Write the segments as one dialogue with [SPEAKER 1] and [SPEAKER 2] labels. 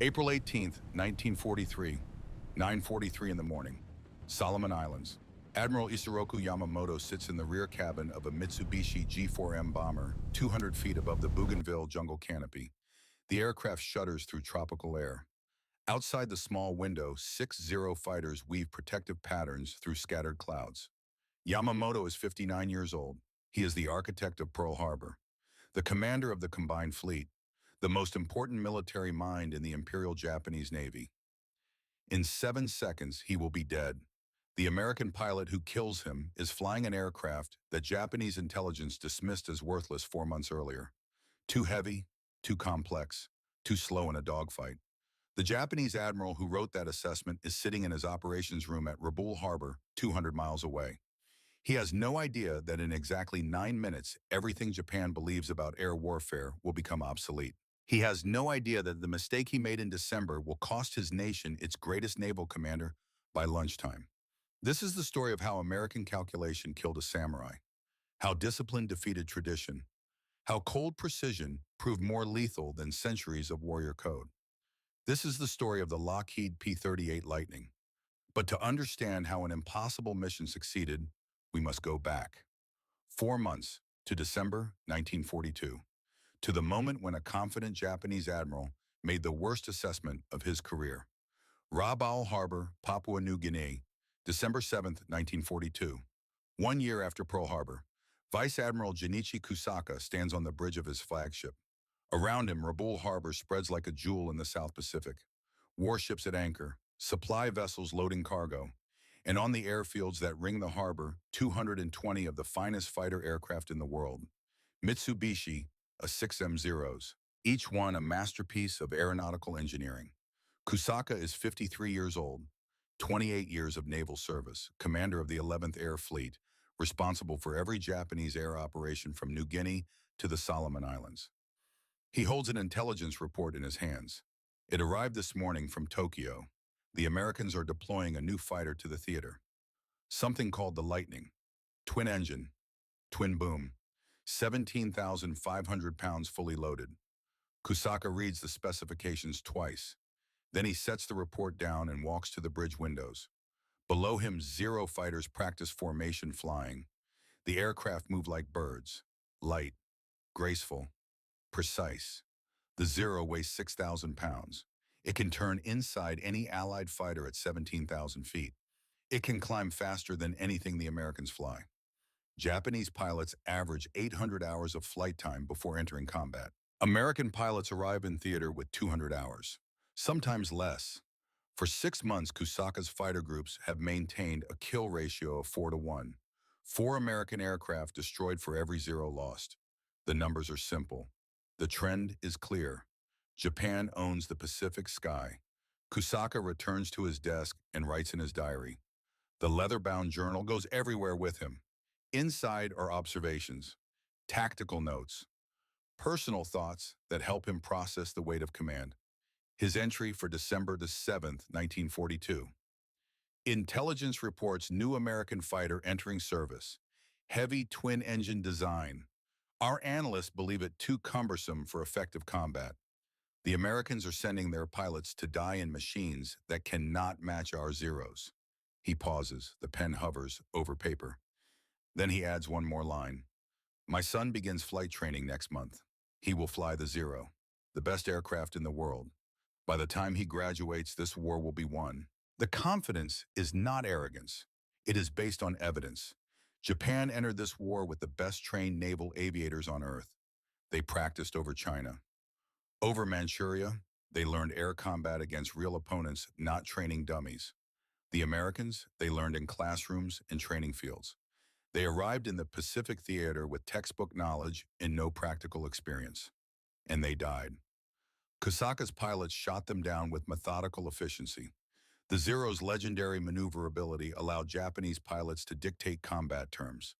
[SPEAKER 1] April 18th, 1943, 9:43 in the morning. Solomon Islands. Admiral Isoroku Yamamoto sits in the rear cabin of a Mitsubishi G4M bomber, 200 feet above the Bougainville jungle canopy. The aircraft shudders through tropical air. Outside the small window, 6 Zero fighters weave protective patterns through scattered clouds. Yamamoto is 59 years old. He is the architect of Pearl Harbor, the commander of the combined fleet, the most important military mind in the Imperial Japanese Navy. In 7 seconds, he will be dead. The American pilot who kills him is flying an aircraft that Japanese intelligence dismissed as worthless 4 months earlier. Too heavy, too complex, too slow in a dogfight. The Japanese admiral who wrote that assessment is sitting in his operations room at Rabaul Harbor, 200 miles away. He has no idea that in exactly 9 minutes, everything Japan believes about air warfare will become obsolete. He has no idea that the mistake he made in December will cost his nation its greatest naval commander by lunchtime. This is the story of how American calculation killed a samurai, how discipline defeated tradition, how cold precision proved more lethal than centuries of warrior code. This is the story of the Lockheed P-38 Lightning. But to understand how an impossible mission succeeded, we must go back 4 months to December 1942. To the moment when a confident Japanese admiral made the worst assessment of his career. Rabaul Harbor, Papua New Guinea, December 7, 1942. 1 year after Pearl Harbor, Vice Admiral Junichi Kusaka stands on the bridge of his flagship. Around him, Rabaul Harbor spreads like a jewel in the South Pacific. Warships at anchor, supply vessels loading cargo, and on the airfields that ring the harbor, 220 of the finest fighter aircraft in the world. Mitsubishi, a 6M0s, each one a masterpiece of aeronautical engineering. Kusaka is 53 years old, 28 years of naval service, commander of the 11th Air Fleet, responsible for every Japanese air operation from New Guinea to the Solomon Islands. He holds an intelligence report in his hands. It arrived this morning from Tokyo. The Americans are deploying a new fighter to the theater. Something called the Lightning. Twin engine, twin boom, 17,500 pounds fully loaded. Kusaka reads the specifications twice. Then he sets the report down and walks to the bridge windows. Below him, Zero fighters practice formation flying. The aircraft move like birds, light, graceful, precise. The Zero weighs 6,000 pounds. It can turn inside any Allied fighter at 17,000 feet. It can climb faster than anything the Americans fly. Japanese pilots average 800 hours of flight time before entering combat. American pilots arrive in theater with 200 hours, sometimes less. For 6 months, Kusaka's fighter groups have maintained a kill ratio of 4-to-1. 4 American aircraft destroyed for every Zero lost. The numbers are simple. The trend is clear. Japan owns the Pacific sky. Kusaka returns to his desk and writes in his diary. The leather-bound journal goes everywhere with him. Inside are observations, tactical notes, personal thoughts that help him process the weight of command. His entry for December the 7th, 1942. Intelligence reports new American fighter entering service. Heavy twin-engine design. Our analysts believe it too cumbersome for effective combat. The Americans are sending their pilots to die in machines that cannot match our Zeros. He pauses, the pen hovers over paper. Then he adds one more line. My son begins flight training next month. He will fly the Zero, the best aircraft in the world. By the time he graduates, this war will be won. The confidence is not arrogance. It is based on evidence. Japan entered this war with the best trained naval aviators on Earth. They practiced over China. Over Manchuria, they learned air combat against real opponents, not training dummies. The Americans, they learned in classrooms and training fields. They arrived in the Pacific theater with textbook knowledge and no practical experience. And they died. Kusaka's pilots shot them down with methodical efficiency. The Zero's legendary maneuverability allowed Japanese pilots to dictate combat terms.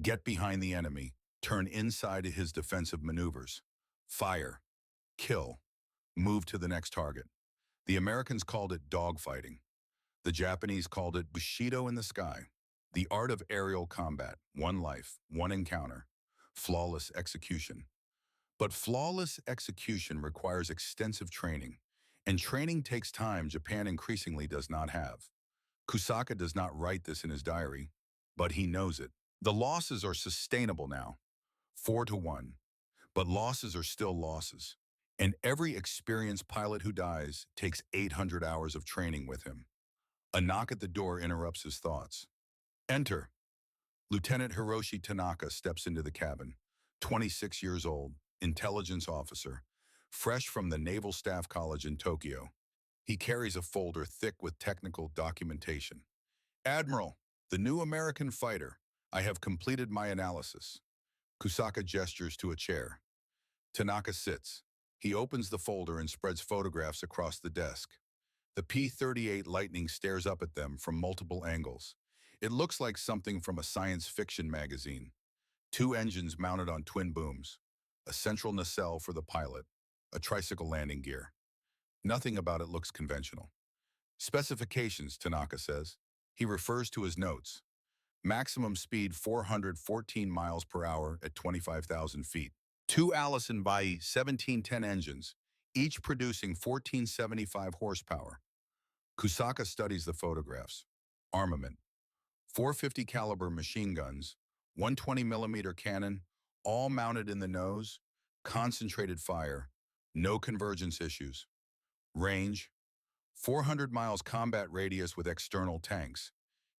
[SPEAKER 1] Get behind the enemy, turn inside his defensive maneuvers. Fire, kill, move to the next target. The Americans called it dogfighting. The Japanese called it Bushido in the sky. The art of aerial combat, one life, one encounter, flawless execution. But flawless execution requires extensive training, And training takes time Japan increasingly does not have. Kusaka does not write this in his diary, but he knows it. The losses are sustainable now, 4-1, but losses are still losses. And every experienced pilot who dies takes 800 hours of training with him. A knock at the door interrupts his thoughts. Enter. Lieutenant Hiroshi Tanaka steps into the cabin, 26 years old, intelligence officer, fresh from the Naval Staff College in Tokyo. He carries a folder thick with technical documentation. Admiral, the new American fighter. I have completed my analysis. Kusaka gestures to a chair. Tanaka sits. He opens the folder and spreads photographs across the desk. The P-38 Lightning stares up at them from multiple angles. It looks like something from a science fiction magazine. Two engines mounted on twin booms, a central nacelle for the pilot, a tricycle landing gear. Nothing about it looks conventional. Specifications, Tanaka says. He refers to his notes. Maximum speed 414 miles per hour at 25,000 feet. Two Allison WWII 1710 engines, each producing 1475 horsepower. Kusaka studies the photographs. Armament. 450 caliber machine guns, 120 millimeter cannon, all mounted in the nose, concentrated fire, no convergence issues. Range. 400 miles combat radius with external tanks.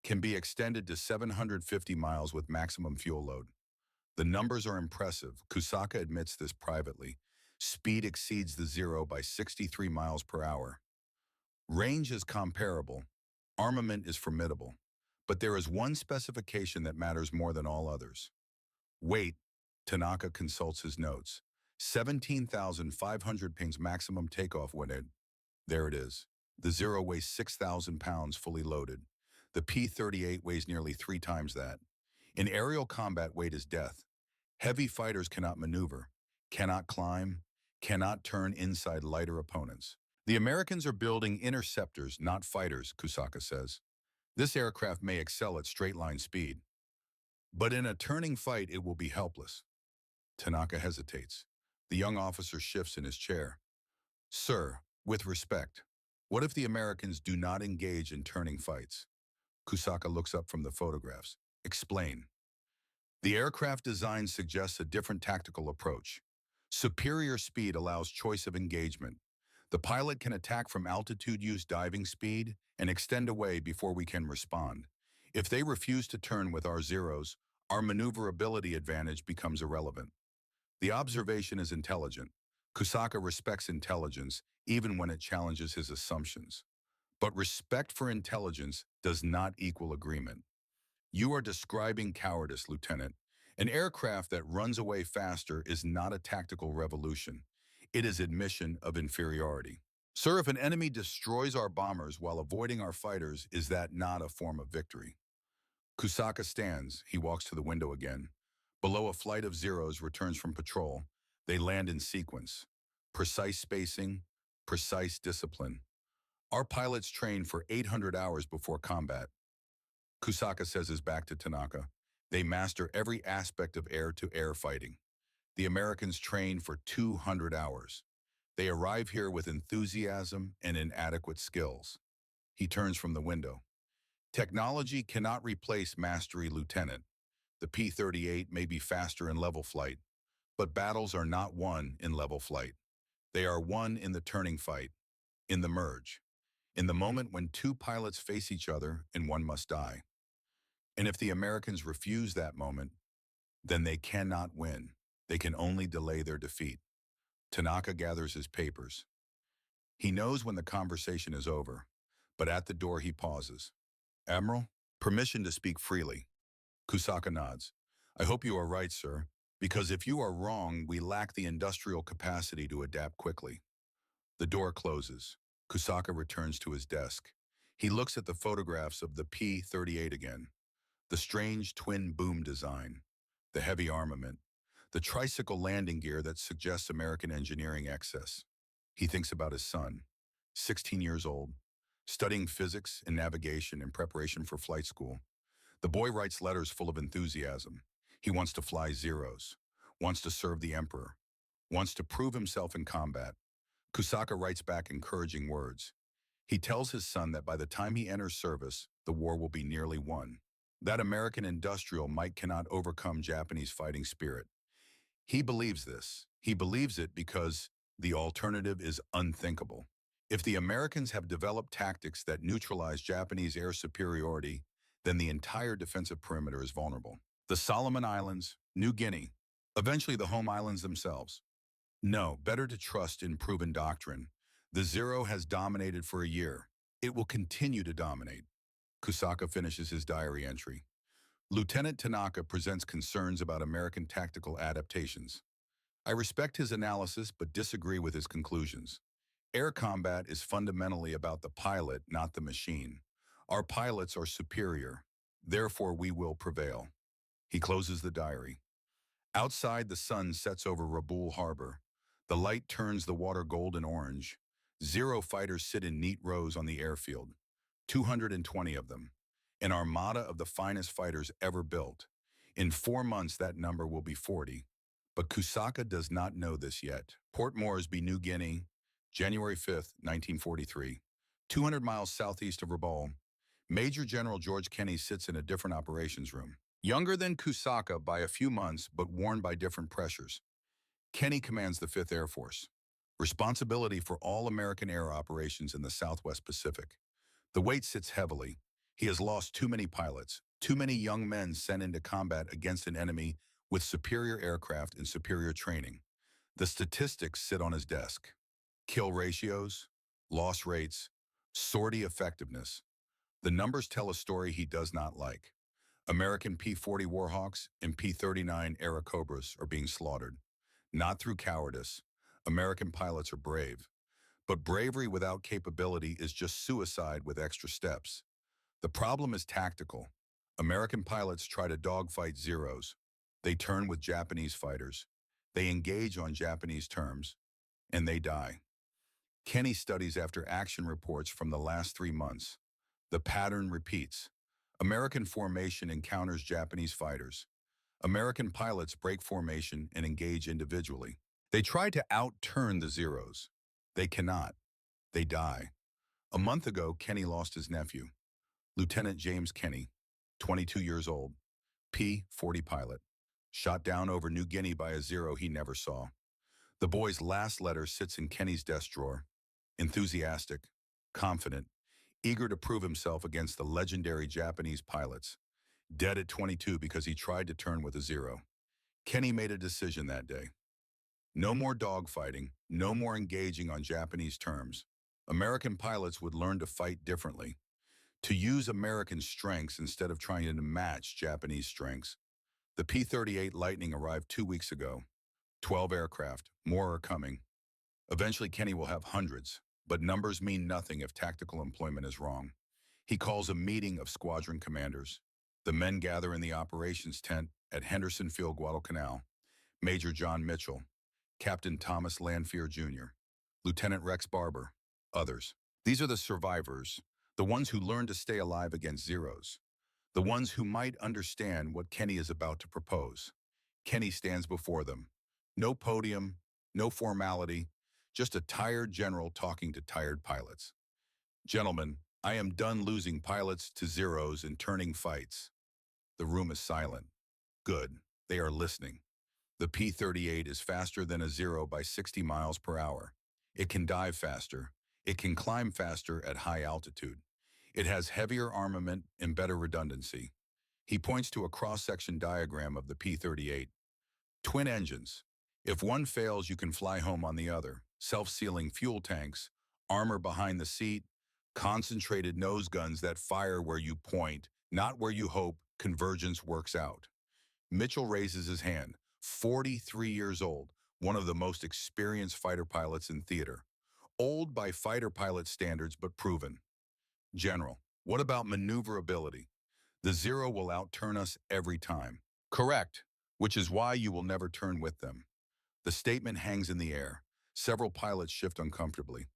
[SPEAKER 1] Can be extended to 750 miles with maximum fuel load. The numbers are impressive. Kusaka admits this privately. Speed exceeds the zero by 63 miles per hour. Range is comparable. Armament is formidable. But there is one specification that matters more than all others. Weight. Tanaka consults his notes. 17,500 pings maximum takeoff weight. There it is. The Zero weighs 6,000 pounds fully loaded. The P-38 weighs nearly 3 times that. In aerial combat, weight is death. Heavy fighters cannot maneuver, cannot climb, cannot turn inside lighter opponents. The Americans are building interceptors, not fighters, Kusaka says. This aircraft may excel at straight-line speed, but in a turning fight it will be helpless. Tanaka hesitates. The young officer shifts in his chair. Sir, with respect, what if the Americans do not engage in turning fights? Kusaka looks up from the photographs. Explain. The aircraft design suggests a different tactical approach. Superior speed allows choice of engagement. The pilot can attack from altitude, use diving speed, and extend away before we can respond. If they refuse to turn with our Zeros, our maneuverability advantage becomes irrelevant. The observation is intelligent. Kusaka respects intelligence even when it challenges his assumptions. But respect for intelligence does not equal agreement. You are describing cowardice, Lieutenant. An aircraft that runs away faster is not a tactical revolution. It is admission of inferiority. Sir, if an enemy destroys our bombers while avoiding our fighters, is that not a form of victory? Kusaka stands. He walks to the window again. Below, a flight of Zeros returns from patrol. They land in sequence. Precise spacing, precise discipline. Our pilots train for 800 hours before combat. Kusaka says his back to Tanaka. They master every aspect of air-to-air fighting. The Americans train for 200 hours. They arrive here with enthusiasm and inadequate skills. He turns from the window. Technology cannot replace mastery, Lieutenant. The P-38 may be faster in level flight, but battles are not won in level flight. They are won in the turning fight, in the merge, in the moment when two pilots face each other and one must die. And if the Americans refuse that moment, then they cannot win. They can only delay their defeat. Tanaka gathers his papers. He knows when the conversation is over, but at the door he pauses. Admiral, permission to speak freely. Kusaka nods. I hope you are right, sir, because if you are wrong, we lack the industrial capacity to adapt quickly. The door closes. Kusaka returns to his desk. He looks at the photographs of the P-38 again. The strange twin boom design, the heavy armament, the tricycle landing gear that suggests American engineering excess. He thinks about his son, 16 years old, studying physics and navigation in preparation for flight school. The boy writes letters full of enthusiasm. He wants to fly Zeros, wants to serve the Emperor, wants to prove himself in combat. Kusaka writes back encouraging words. He tells his son that by the time he enters service, the war will be nearly won. That American industrial might cannot overcome Japanese fighting spirit. He believes this. He believes it because the alternative is unthinkable. If the Americans have developed tactics that neutralize Japanese air superiority, then the entire defensive perimeter is vulnerable. The Solomon Islands, New Guinea, eventually the home islands themselves. No, better to trust in proven doctrine. The Zero has dominated for a year. It will continue to dominate. Kusaka finishes his diary entry. Lieutenant Tanaka presents concerns about American tactical adaptations. I respect his analysis but disagree with his conclusions. Air combat is fundamentally about the pilot, not the machine. Our pilots are superior. Therefore, we will prevail. He closes the diary. Outside, the sun sets over Rabaul Harbor. The light turns the water golden orange. Zero fighters sit in neat rows on the airfield. 220 of them. An armada of the finest fighters ever built. In 4 months, that number will be 40. But Kusaka does not know this yet. Port Moresby, New Guinea, January 5th, 1943. 200 miles southeast of Rabaul. Major General George Kenny sits in a different operations room. Younger than Kusaka by a few months, but worn by different pressures. Kenny commands the 5th Air Force. Responsibility for all American air operations in the Southwest Pacific. The weight sits heavily. He has lost too many pilots, too many young men sent into combat against an enemy with superior aircraft and superior training. The statistics sit on his desk. Kill ratios, loss rates, sortie effectiveness. The numbers tell a story he does not like. American P-40 Warhawks and P-39 Airacobras are being slaughtered. Not through cowardice. American pilots are brave. But bravery without capability is just suicide with extra steps. The problem is tactical. American pilots try to dogfight Zeros. They turn with Japanese fighters. They engage on Japanese terms, and they die. Kenny studies after action reports from the last 3 months. The pattern repeats. American formation encounters Japanese fighters. American pilots break formation and engage individually. They try to outturn the Zeros. They cannot. They die. A month ago, Kenny lost his nephew, Lieutenant James Kenny, 22 years old, P-40 pilot, shot down over New Guinea by a Zero he never saw. The boy's last letter sits in Kenny's desk drawer, enthusiastic, confident, eager to prove himself against the legendary Japanese pilots, dead at 22 because he tried to turn with a Zero. Kenny made a decision that day. No more dogfighting, no more engaging on Japanese terms. American pilots would learn to fight differently, to use American strengths instead of trying to match Japanese strengths. The P-38 Lightning arrived 2 weeks ago. 12 aircraft, more are coming. Eventually, Kenny will have hundreds, but numbers mean nothing if tactical employment is wrong. He calls a meeting of squadron commanders. The men gather in the operations tent at Henderson Field, Guadalcanal. Major John Mitchell, Captain Thomas Lanphier Jr., Lieutenant Rex Barber, others. These are the survivors, the ones who learn to stay alive against Zeros, the ones who might understand what Kenny is about to propose. Kenny stands before them. No podium, no formality, just a tired general talking to tired pilots. Gentlemen, I am done losing pilots to Zeros and turning fights. The room is silent. Good, they are listening. The P-38 is faster than a Zero by 60 miles per hour. It can dive faster. It can climb faster at high altitude. It has heavier armament and better redundancy. He points to a cross-section diagram of the P-38. Twin engines. If one fails, you can fly home on the other. Self-sealing fuel tanks, armor behind the seat, concentrated nose guns that fire where you point, not where you hope. Convergence works out. Mitchell raises his hand. 43 years old, one of the most experienced fighter pilots in theater. Old by fighter pilot standards, but proven. General, what about maneuverability? The Zero will outturn us every time. Correct, which is why you will never turn with them. The statement hangs in the air. Several pilots shift uncomfortably.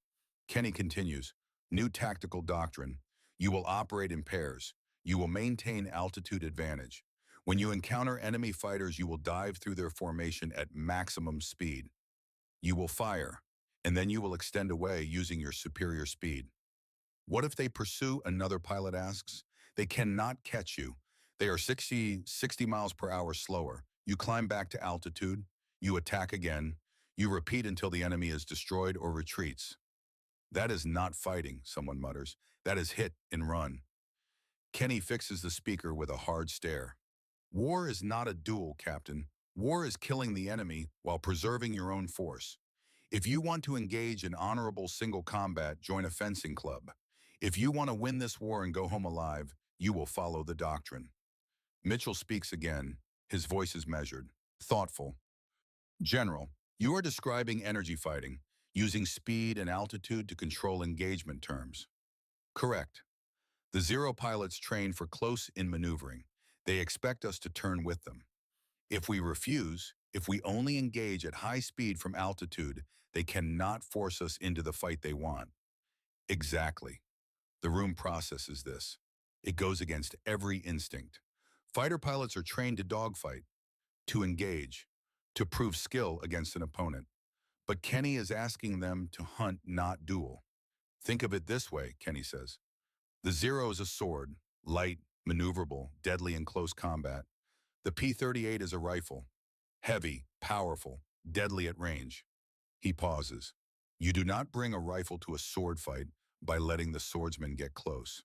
[SPEAKER 1] Kenny continues, new tactical doctrine. You will operate in pairs. You will maintain altitude advantage. When you encounter enemy fighters, you will dive through their formation at maximum speed. You will fire, and then you will extend away using your superior speed. What if they pursue? Another pilot asks. They cannot catch you. They are 60 miles per hour slower. You climb back to altitude. You attack again. You repeat until the enemy is destroyed or retreats. That is not fighting, someone mutters. That is hit and run. Kenny fixes the speaker with a hard stare. War is not a duel, Captain. War is killing the enemy while preserving your own force. If you want to engage in honorable single combat, join a fencing club. If you want to win this war and go home alive, you will follow the doctrine. Mitchell speaks again. His voice is measured, thoughtful. General, you are describing energy fighting, using speed and altitude to control engagement terms. Correct. The Zero pilots train for close-in maneuvering. They expect us to turn with them. If we refuse, if we only engage at high speed from altitude, they cannot force us into the fight they want. Exactly. The room processes this. It goes against every instinct. Fighter pilots are trained to dogfight, to engage, to prove skill against an opponent. But Kenny is asking them to hunt, not duel. Think of it this way, Kenny says. The Zero is a sword, light, maneuverable, deadly in close combat. The P-38 is a rifle, heavy, powerful, deadly at range. He pauses. You do not bring a rifle to a sword fight by letting the swordsman get close.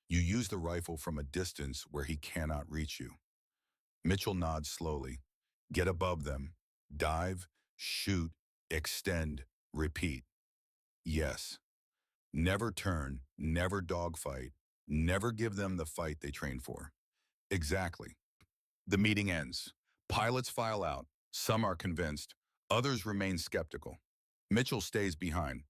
[SPEAKER 1] You use the rifle from a distance where he cannot reach you. Mitchell nods slowly. Get above them. Dive, shoot, extend, repeat. Yes. Never turn, never dogfight, never give them the fight they train for. Exactly. The meeting ends. Pilots file out. Some are convinced. Others remain skeptical. Mitchell stays behind.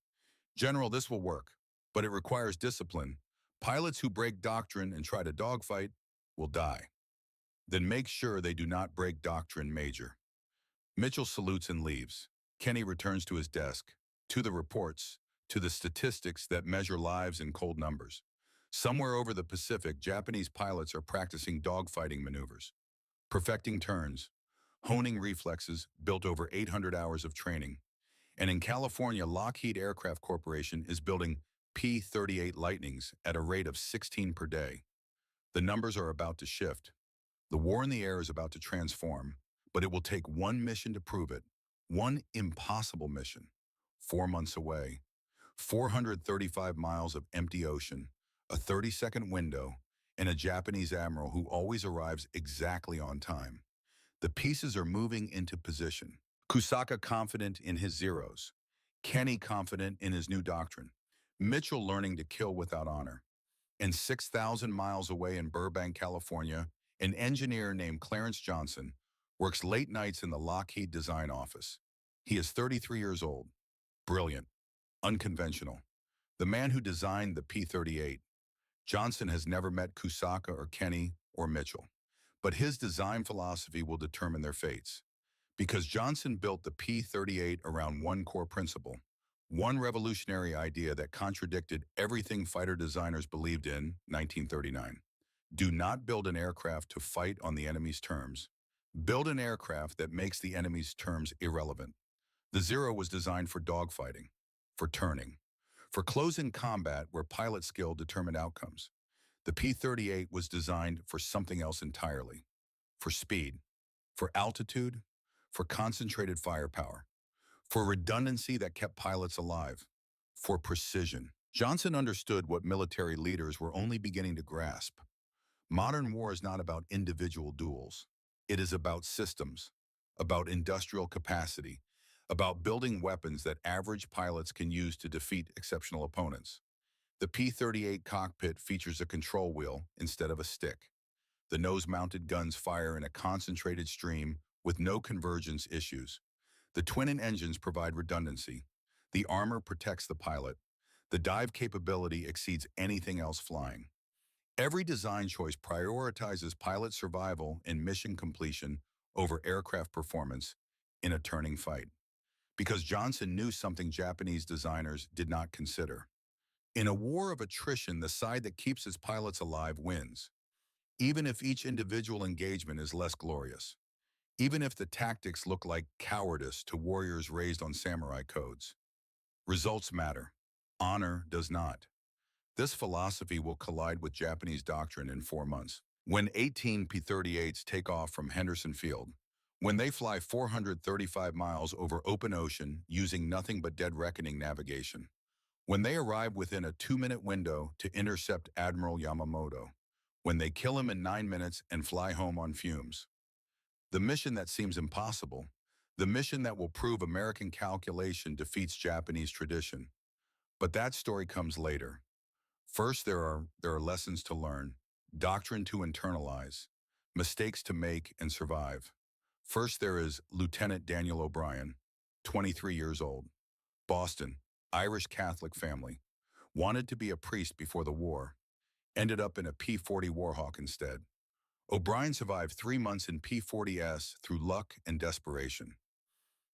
[SPEAKER 1] General, this will work, but it requires discipline. Pilots who break doctrine and try to dogfight will die. Then make sure they do not break doctrine, Major. Mitchell salutes and leaves. Kenny returns to his desk, to the reports, to the statistics that measure lives in cold numbers. Somewhere over the Pacific, Japanese pilots are practicing dogfighting maneuvers, perfecting turns, honing reflexes built over 800 hours of training. And in California, Lockheed Aircraft Corporation is building P-38 Lightnings at a rate of 16 per day. The numbers are about to shift. The war in the air is about to transform, but it will take one mission to prove it, one impossible mission, 4 months away, 435 miles of empty ocean, a 30-second window, and a Japanese admiral who always arrives exactly on time. The pieces are moving into position. Kusaka confident in his Zeros, Kenny confident in his new doctrine, Mitchell learning to kill without honor. And 6,000 miles away in Burbank, California, an engineer named Clarence Johnson works late nights in the Lockheed design office. He is 33 years old, brilliant, unconventional. The man who designed the P-38. Johnson has never met Kusaka or Kenny or Mitchell, but his design philosophy will determine their fates. Because Johnson built the P-38 around one core principle, one revolutionary idea that contradicted everything fighter designers believed in 1939. Do not build an aircraft to fight on the enemy's terms. Build an aircraft that makes the enemy's terms irrelevant. The Zero was designed for dogfighting, for turning, for close-in combat where pilot skill determined outcomes. The P-38 was designed for something else entirely, for speed, for altitude, for concentrated firepower, for redundancy that kept pilots alive, for precision. Johnson understood what military leaders were only beginning to grasp. Modern war is not about individual duels. It is about systems, about industrial capacity, about building weapons that average pilots can use to defeat exceptional opponents. The P-38 cockpit features a control wheel instead of a stick. The nose-mounted guns fire in a concentrated stream with no convergence issues. The twin engines provide redundancy. The armor protects the pilot. The dive capability exceeds anything else flying. Every design choice prioritizes pilot survival and mission completion over aircraft performance in a turning fight. Because Johnson knew something Japanese designers did not consider. In a war of attrition, the side that keeps its pilots alive wins, even if each individual engagement is less glorious, even if the tactics look like cowardice to warriors raised on samurai codes. Results matter. Honor does not. This philosophy will collide with Japanese doctrine in 4 months. When 18 P-38s take off from Henderson Field, when they fly 435 miles over open ocean using nothing but dead reckoning navigation, when they arrive within a 2-minute window to intercept Admiral Yamamoto, when they kill him in 9 minutes and fly home on fumes. The mission that seems impossible, the mission that will prove American calculation defeats Japanese tradition. But that story comes later. First, there are lessons to learn, doctrine to internalize, mistakes to make and survive. First, there is Lieutenant Daniel O'Brien, 23 years old, Boston, Irish Catholic family, wanted to be a priest before the war, ended up in a P-40 Warhawk instead. O'Brien survived 3 months in P-40S through luck and desperation.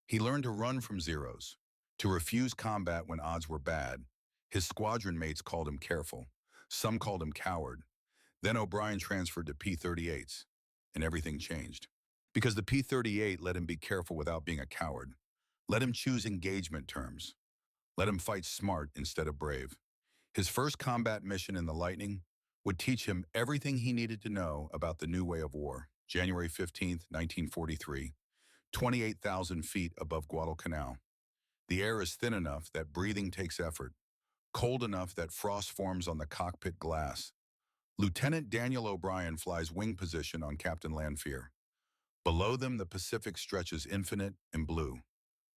[SPEAKER 1] He learned to run from zeros, to refuse combat when odds were bad. His squadron mates called him careful. Some called him coward. Then O'Brien transferred to P-38s, and everything changed. Because the P-38 let him be careful without being a coward. Let him choose engagement terms. Let him fight smart instead of brave. His first combat mission in the Lightning would teach him everything he needed to know about the new way of war. January 15th, 1943, 28,000 feet above Guadalcanal. The air is thin enough that breathing takes effort, cold enough that frost forms on the cockpit glass. Lieutenant Daniel O'Brien flies wing position on Captain Lanphier. Below them, the Pacific stretches infinite and blue.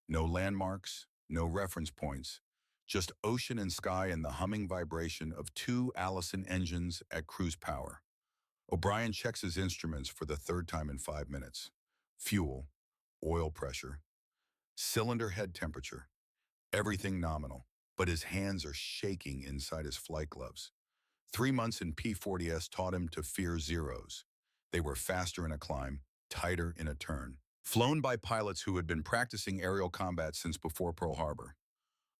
[SPEAKER 1] No landmarks, no reference points, just ocean and sky and the humming vibration of 2 Allison engines at cruise power. O'Brien checks his instruments for the 3rd time in 5 minutes. Fuel, oil pressure, cylinder head temperature, everything nominal, but his hands are shaking inside his flight gloves. 3 months in P-40S taught him to fear zeros. They were faster in a climb, tighter in a turn. Flown by pilots who had been practicing aerial combat since before Pearl Harbor.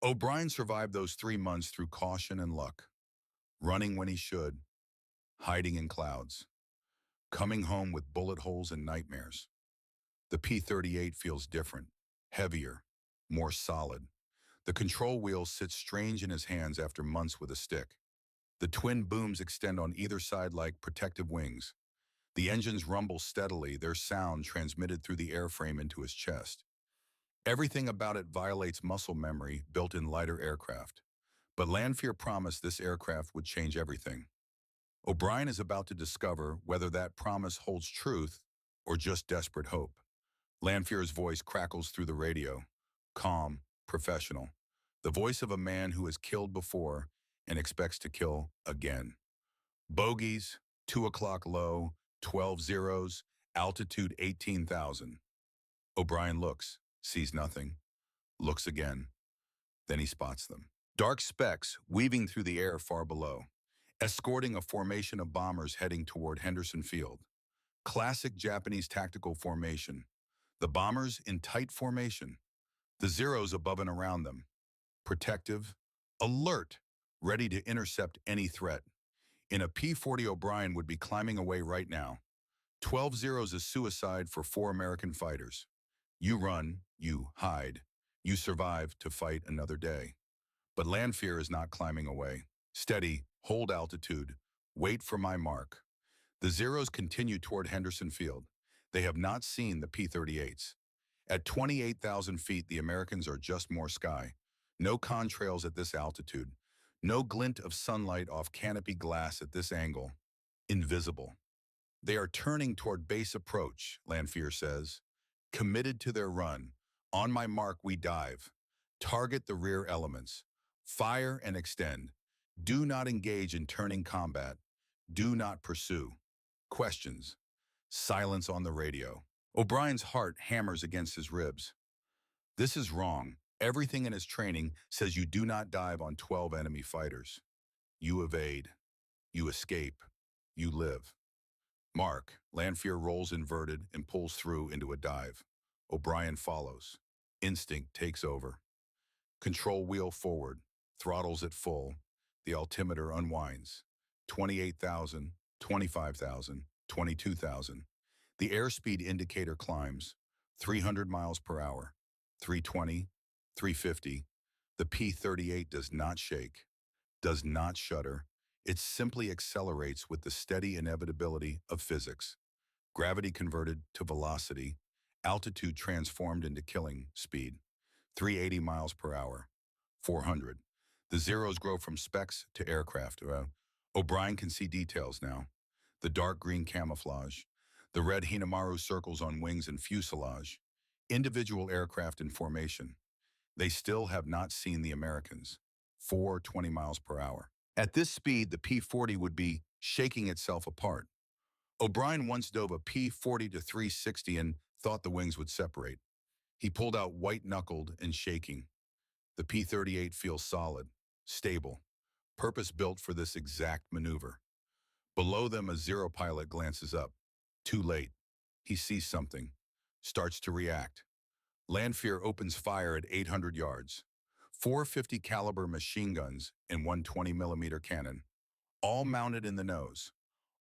[SPEAKER 1] O'Brien survived those 3 months through caution and luck. Running when he should, hiding in clouds, coming home with bullet holes and nightmares. The P-38 feels different, heavier, more solid. The control wheel sits strange in his hands after months with a stick. The twin booms extend on either side like protective wings. The engines rumble steadily, their sound transmitted through the airframe into his chest. Everything about it violates muscle memory built in lighter aircraft. But Lanphier promised this aircraft would change everything. O'Brien is about to discover whether that promise holds truth or just desperate hope. Lanphier's voice crackles through the radio, calm, professional. The voice of a man who has killed before and expects to kill again. Bogies, 2 o'clock low, 12 zeros, altitude 18,000. O'Brien looks, sees nothing, looks again. Then he spots them. Dark specks weaving through the air far below, escorting a formation of bombers heading toward Henderson Field. Classic Japanese tactical formation. The bombers in tight formation. The zeros above and around them. Protective, alert, ready to intercept any threat. In a P-40, O'Brien would be climbing away right now. 12 zeros is suicide for 4 American fighters. You run, you hide, you survive to fight another day. But Lanphier is not climbing away. Steady, hold altitude, wait for my mark. The zeros continue toward Henderson Field. They have not seen the P-38s. At 28,000 feet, the Americans are just more sky. No contrails at this altitude. No glint of sunlight off canopy glass at this angle. Invisible. They are turning toward base approach, Lanphier says. Committed to their run. On my mark, we dive. Target the rear elements. Fire and extend. Do not engage in turning combat. Do not pursue. Questions. Silence on the radio. O'Brien's heart hammers against his ribs. This is wrong. Everything in his training says you do not dive on 12 enemy fighters. You evade. You escape. You live. Mark, Lanphier rolls inverted and pulls through into a dive. O'Brien follows. Instinct takes over. Control wheel forward. Throttles at full. The altimeter unwinds. 28,000, 25,000, 22,000. The airspeed indicator climbs. 300 miles per hour. 320, 350. The P-38 does not shake, does not shudder. It simply accelerates with the steady inevitability of physics. Gravity converted to velocity, altitude transformed into killing speed. 380 miles per hour, 400. The zeros grow from specks to aircraft. O'Brien can see details now. The dark green camouflage, the red Hinamaru circles on wings and fuselage, individual aircraft in formation. They still have not seen the Americans. 420 miles per hour. At this speed, the P-40 would be shaking itself apart. O'Brien once dove a P-40 to 360 and thought the wings would separate. He pulled out white-knuckled and shaking. The P-38 feels solid, stable, purpose-built for this exact maneuver. Below them, a Zero pilot glances up. Too late. He sees something, starts to react. Lanfear opens fire at 800 yards. 450 caliber machine guns and 120 millimeter cannon, all mounted in the nose,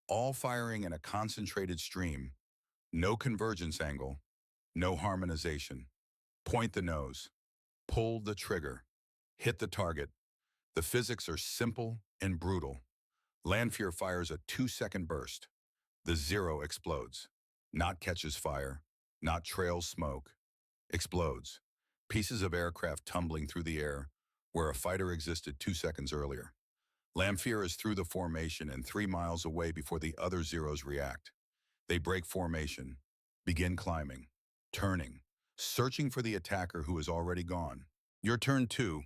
[SPEAKER 1] all firing in a concentrated stream. No convergence angle, no harmonization. Point the nose, pull the trigger, hit the target. The physics are simple and brutal. Lanfear fires a 2-second burst. The Zero explodes. Not catches fire, not trails smoke. Explodes. Pieces of aircraft tumbling through the air where a fighter existed 2 seconds earlier. Lanfear is through the formation and 3 miles away before the other Zeros react. They break formation, begin climbing, turning, searching for the attacker who is already gone. Your turn too,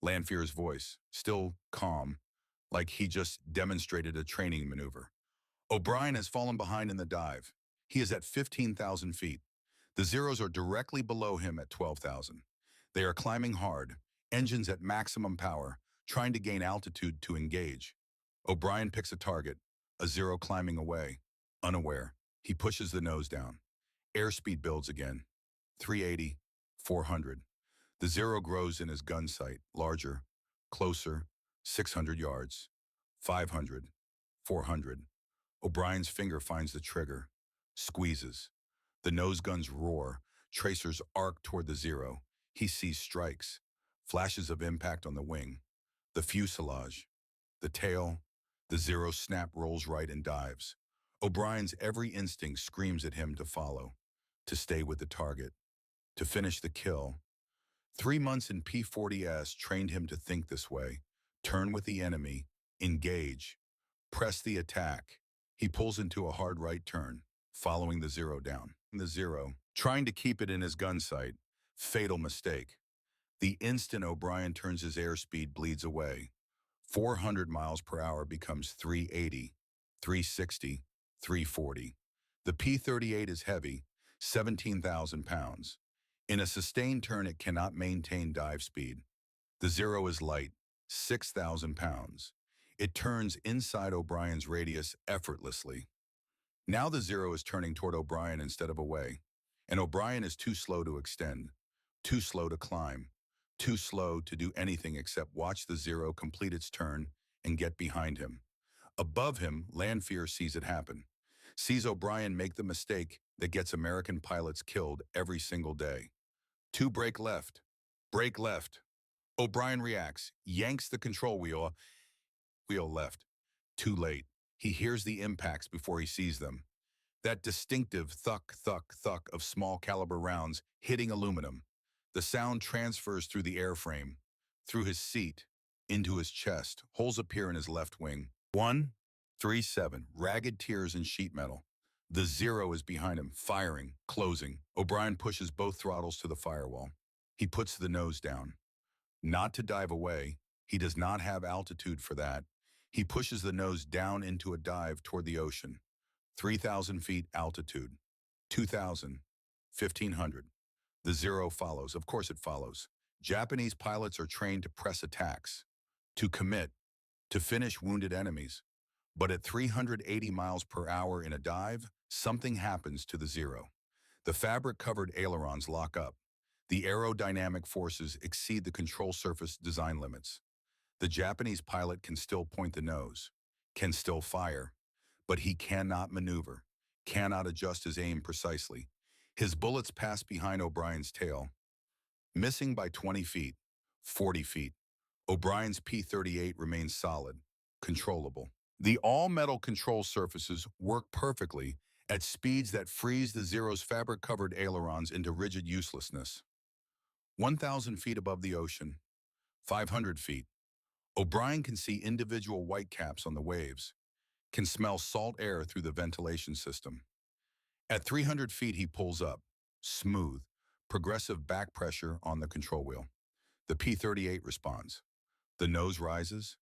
[SPEAKER 1] Lanfear's voice, still calm, like he just demonstrated a training maneuver. O'Brien has fallen behind in the dive. He is at 15,000 feet. The Zeros are directly below him at 12,000. They are climbing hard, engines at maximum power, trying to gain altitude to engage. O'Brien picks a target, a Zero climbing away. Unaware, he pushes the nose down. Airspeed builds again. 380, 400. The Zero grows in his gun sight, larger, closer, 600 yards, 500, 400. O'Brien's finger finds the trigger, squeezes. The nose guns roar, tracers arc toward the Zero. He sees strikes, flashes of impact on the wing, the fuselage, the tail. The Zero snap rolls right and dives. O'Brien's every instinct screams at him to follow, to stay with the target, to finish the kill. 3 months in P-40S trained him to think this way, turn with the enemy, engage, press the attack. He pulls into a hard right turn, following the Zero down. The Zero, trying to keep it in his gun sight. Fatal mistake. The instant O'Brien turns his airspeed bleeds away. 400 miles per hour becomes 380, 360, 340. The P-38 is heavy, 17,000 pounds. In a sustained turn, it cannot maintain dive speed. The Zero is light, 6,000 pounds. It turns inside O'Brien's radius effortlessly. Now the Zero is turning toward O'Brien instead of away, and O'Brien is too slow to extend, too slow to climb, too slow to do anything except watch the Zero complete its turn and get behind him. Above him, Lanfear sees it happen, sees O'Brien make the mistake that gets American pilots killed every single day. 2 brake left, brake left. O'Brien reacts, yanks the control wheel left. Too late. He hears the impacts before he sees them. That distinctive thuck, thuck, thuck of small caliber rounds hitting aluminum. The sound transfers through the airframe, through his seat, into his chest. Holes appear in his left wing. 137, ragged tears in sheet metal. The Zero is behind him, firing, closing. O'Brien pushes both throttles to the firewall. He puts the nose down. Not to dive away. He does not have altitude for that. He pushes the nose down into a dive toward the ocean. 3,000 feet altitude. 2,000. 1,500. The Zero follows. Of course it follows. Japanese pilots are trained to press attacks, to commit, to finish wounded enemies. But at 380 miles per hour in a dive, something happens to the Zero. The fabric-covered ailerons lock up. The aerodynamic forces exceed the control surface design limits. The Japanese pilot can still point the nose, can still fire, but he cannot maneuver, cannot adjust his aim precisely. His bullets pass behind O'Brien's tail, missing by 20 feet, 40 feet. O'Brien's P-38 remains solid, controllable. The all-metal control surfaces work perfectly at speeds that freeze the Zero's fabric-covered ailerons into rigid uselessness. 1,000 feet above the ocean, 500 feet. O'Brien can see individual whitecaps on the waves, can smell salt air through the ventilation system. At 300 feet, he pulls up, smooth, progressive back pressure on the control wheel. The P-38 responds. The nose rises.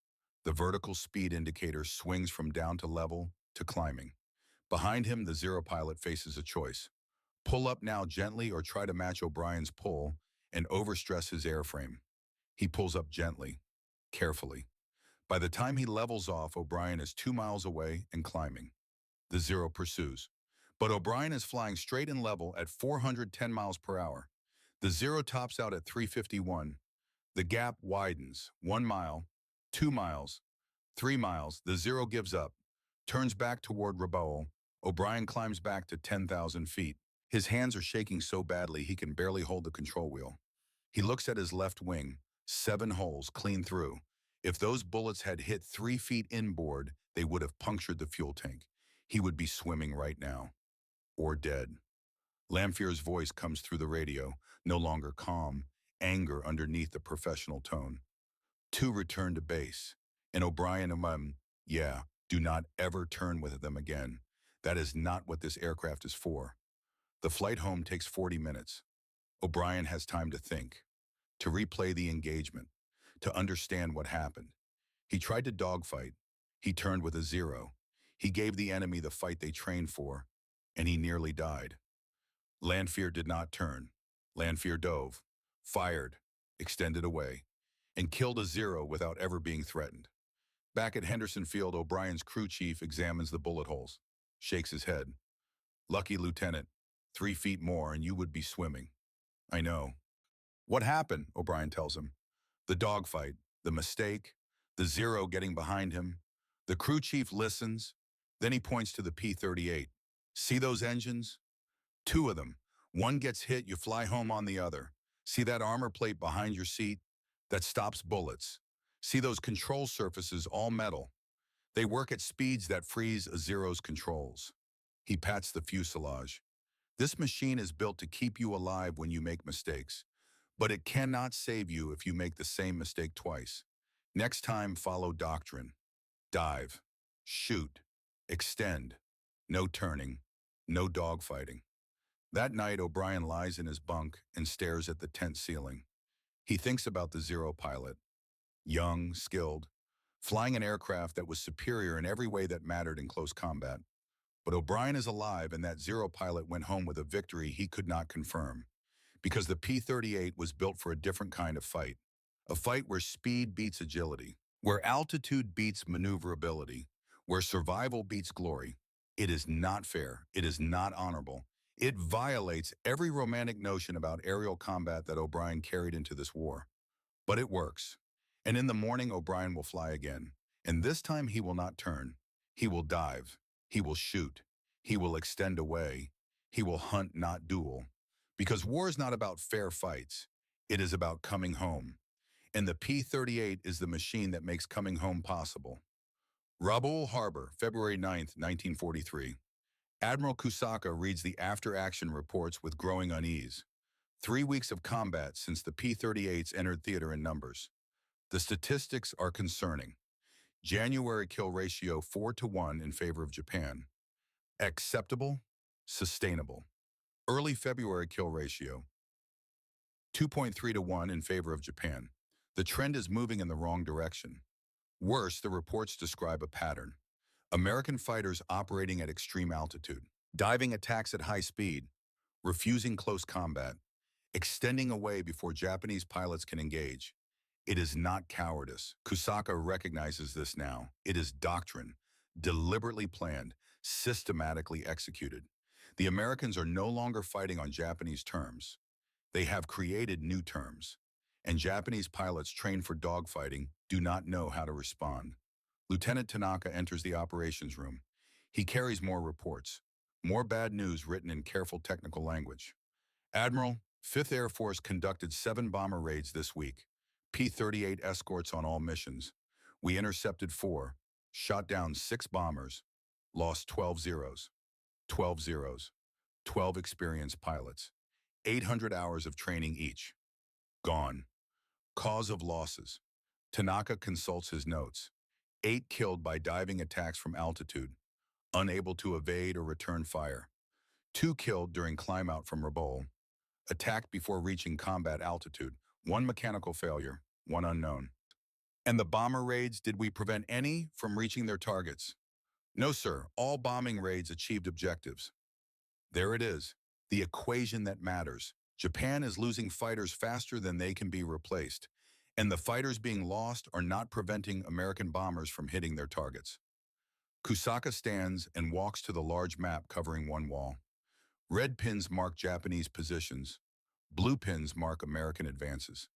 [SPEAKER 1] The vertical speed indicator swings from down to level to climbing. Behind him, the Zero pilot faces a choice. Pull up now gently or try to match O'Brien's pull and overstress his airframe. He pulls up gently, carefully. By the time he levels off, O'Brien is 2 miles away and climbing. The Zero pursues. But O'Brien is flying straight and level at 410 miles per hour. The Zero tops out at 351. The gap widens. 1 mile, 2 miles, 3 miles. The Zero gives up, turns back toward Rabaul. O'Brien climbs back to 10,000 feet. His hands are shaking so badly he can barely hold the control wheel. He looks at his left wing, 7 holes clean through. If those bullets had hit 3 feet inboard, they would have punctured the fuel tank. He would be swimming right now. Or dead. Lamphier's voice comes through the radio, no longer calm, anger underneath the professional tone. To return to base. And O'Brien, yeah, do not ever turn with them again. That is not what this aircraft is for. The flight home takes 40 minutes. O'Brien has time to think, to replay the engagement, to understand what happened. He tried to dogfight. He turned with a Zero. He gave the enemy the fight they trained for, and he nearly died. Lanphier did not turn. Lanphier dove, fired, extended away, and killed a Zero without ever being threatened. Back at Henderson Field, O'Brien's crew chief examines the bullet holes, shakes his head. Lucky, Lieutenant. 3 feet more and you would be swimming. I know. What happened? O'Brien tells him. The dogfight, the mistake, the Zero getting behind him. The crew chief listens. Then he points to the P-38. See those engines? 2 of them. One gets hit, you fly home on the other. See that armor plate behind your seat? That stops bullets. See those control surfaces, all metal. They work at speeds that freeze a Zero's controls. He pats the fuselage. This machine is built to keep you alive when you make mistakes, but it cannot save you if you make the same mistake twice. Next time, follow doctrine. Dive. Shoot. Extend. No turning. No dogfighting. That night, O'Brien lies in his bunk and stares at the tent ceiling. He thinks about the Zero pilot. Young, skilled, flying an aircraft that was superior in every way that mattered in close combat. But O'Brien is alive, and that Zero pilot went home with a victory he could not confirm. Because the P-38 was built for a different kind of fight. A fight where speed beats agility, where altitude beats maneuverability, where survival beats glory. It is not fair. It is not honorable. It violates every romantic notion about aerial combat that O'Brien carried into this war. But it works. And in the morning, O'Brien will fly again. And this time he will not turn. He will dive. He will shoot. He will extend away. He will hunt, not duel. Because war is not about fair fights. It is about coming home. And the P-38 is the machine that makes coming home possible. Rabaul Harbor, February 9, 1943. Admiral Kusaka reads the after-action reports with growing unease. 3 weeks of combat since the P-38s entered theater in numbers. The statistics are concerning. January kill ratio 4-1 in favor of Japan. Acceptable, sustainable. Early February kill ratio 2.3-1 in favor of Japan. The trend is moving in the wrong direction. Worse, the reports describe a pattern. American fighters operating at extreme altitude, diving attacks at high speed, refusing close combat, extending away before Japanese pilots can engage. It is not cowardice. Kusaka recognizes this now. It is doctrine, deliberately planned, systematically executed. The Americans are no longer fighting on Japanese terms. They have created new terms. And Japanese pilots trained for dogfighting do not know how to respond. Lieutenant Tanaka enters the operations room. He carries more reports, more bad news written in careful technical language. Admiral, 5th Air Force conducted 7 bomber raids this week. P-38 escorts on all missions. We intercepted 4, shot down 6 bombers, lost 12 zeros, 12 zeros, 12 experienced pilots, 800 hours of training each. Gone. Cause of losses. Tanaka consults his notes. 8 killed by diving attacks from altitude, unable to evade or return fire. 2 killed during climb out from Rabaul, attacked before reaching combat altitude. 1 mechanical failure, 1 unknown. And the bomber raids, did we prevent any from reaching their targets? No, sir. All bombing raids achieved objectives. There it is, the equation that matters. Japan is losing fighters faster than they can be replaced, and the fighters being lost are not preventing American bombers from hitting their targets. Kusaka stands and walks to the large map covering one wall. Red pins mark Japanese positions. Blue pins mark American advances.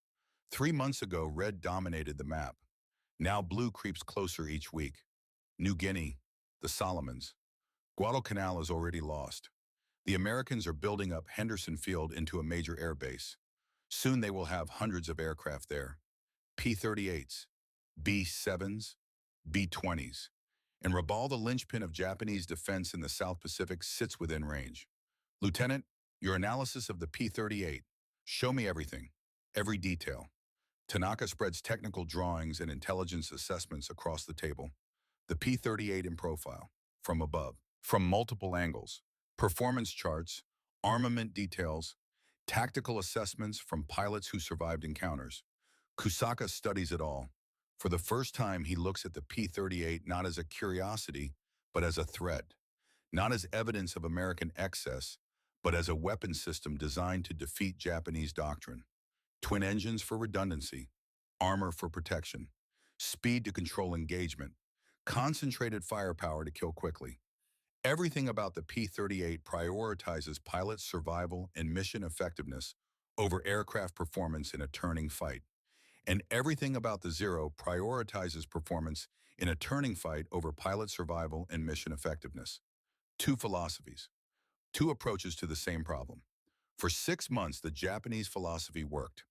[SPEAKER 1] 3 months ago, red dominated the map. Now blue creeps closer each week. New Guinea, the Solomons. Guadalcanal is already lost. The Americans are building up Henderson Field into a major air base. Soon they will have hundreds of aircraft there. P-38s, B-7s, B-20s. And Rabaul, the linchpin of Japanese defense in the South Pacific, sits within range. Lieutenant, your analysis of the P-38. Show me everything, every detail. Tanaka spreads technical drawings and intelligence assessments across the table. The P-38 in profile, from above, from multiple angles. Performance charts, armament details, tactical assessments from pilots who survived encounters. Kusaka studies it all. For the first time, he looks at the P-38 not as a curiosity, but as a threat. Not as evidence of American excess, but as a weapon system designed to defeat Japanese doctrine. Twin engines for redundancy, armor for protection, speed to control engagement, concentrated firepower to kill quickly. Everything about the P-38 prioritizes pilot survival and mission effectiveness over aircraft performance in a turning fight. And everything about the Zero prioritizes performance in a turning fight over pilot survival and mission effectiveness. 2 philosophies, 2 approaches to the same problem. For 6 months, the Japanese philosophy worked.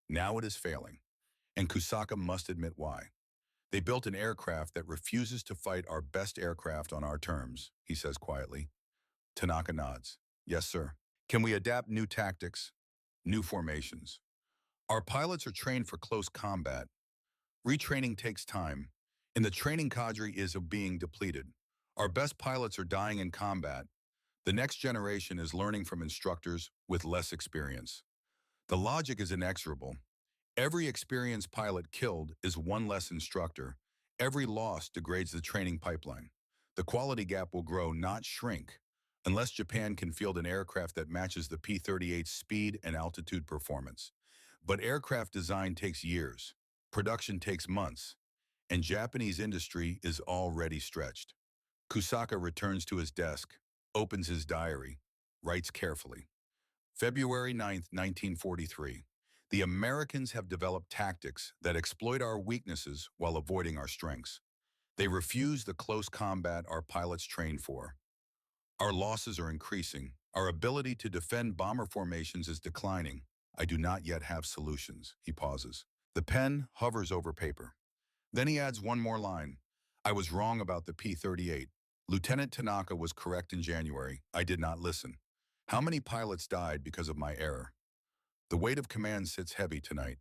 [SPEAKER 1] Now it is failing, and Kusaka must admit why. They built an aircraft that refuses to fight our best aircraft on our terms, he says quietly. Tanaka nods. Yes, sir. Can we adapt new tactics, new formations? Our pilots are trained for close combat. Retraining takes time, and the training cadre is being depleted. Our best pilots are dying in combat. The next generation is learning from instructors with less experience. The logic is inexorable. Every experienced pilot killed is 1 less instructor. Every loss degrades the training pipeline. The quality gap will grow, not shrink, unless Japan can field an aircraft that matches the P-38's speed and altitude performance. But aircraft design takes years, production takes months, and Japanese industry is already stretched. Kusaka returns to his desk, opens his diary, writes carefully. February 9, 1943. The Americans have developed tactics that exploit our weaknesses while avoiding our strengths. They refuse the close combat our pilots train for. Our losses are increasing. Our ability to defend bomber formations is declining. I do not yet have solutions. He pauses. The pen hovers over paper. Then he adds one more line. I was wrong about the P-38. Lieutenant Tanaka was correct in January. I did not listen. How many pilots died because of my error? The weight of command sits heavy tonight.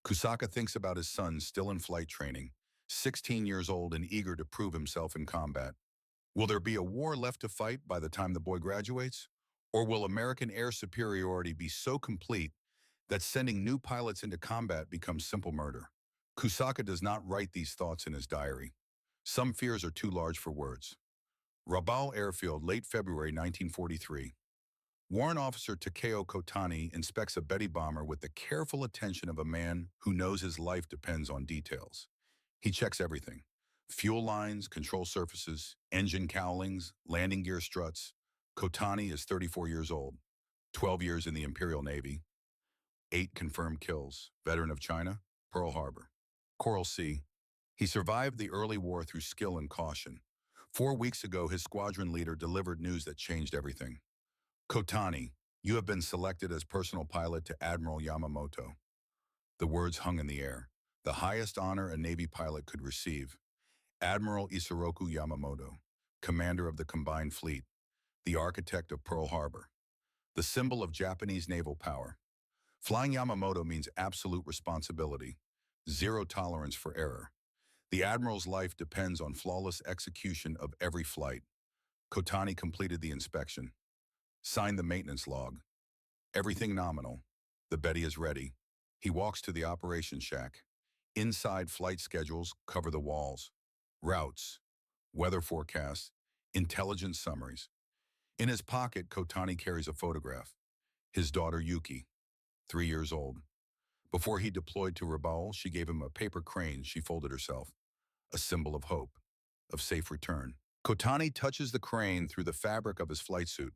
[SPEAKER 1] Kusaka thinks about his son still in flight training, 16 years old and eager to prove himself in combat. Will there be a war left to fight by the time the boy graduates? Or will American air superiority be so complete that sending new pilots into combat becomes simple murder? Kusaka does not write these thoughts in his diary. Some fears are too large for words. Rabaul Airfield, late February 1943. Warrant Officer Takeo Kotani inspects a Betty bomber with the careful attention of a man who knows his life depends on details. He checks everything. Fuel lines, control surfaces, engine cowlings, landing gear struts. Kotani is 34 years old, 12 years in the Imperial Navy, 8 confirmed kills, veteran of China, Pearl Harbor. Coral Sea. He survived the early war through skill and caution. 4 weeks ago, his squadron leader delivered news that changed everything. Kotani, you have been selected as personal pilot to Admiral Yamamoto. The words hung in the air. The highest honor a Navy pilot could receive. Admiral Isoroku Yamamoto, commander of the combined fleet, the architect of Pearl Harbor, the symbol of Japanese naval power. Flying Yamamoto means absolute responsibility, zero tolerance for error. The admiral's life depends on flawless execution of every flight. Kotani completed the inspection, signed the maintenance log. Everything nominal. The Betty is ready. He walks to the operations shack. Inside, flight schedules cover the walls. Routes, weather forecasts, intelligence summaries. In his pocket, Kotani carries a photograph. His daughter, Yuki, 3 years old. Before he deployed to Rabaul, she gave him a paper crane she folded herself, a symbol of hope, of safe return. Kotani touches the crane through the fabric of his flight suit.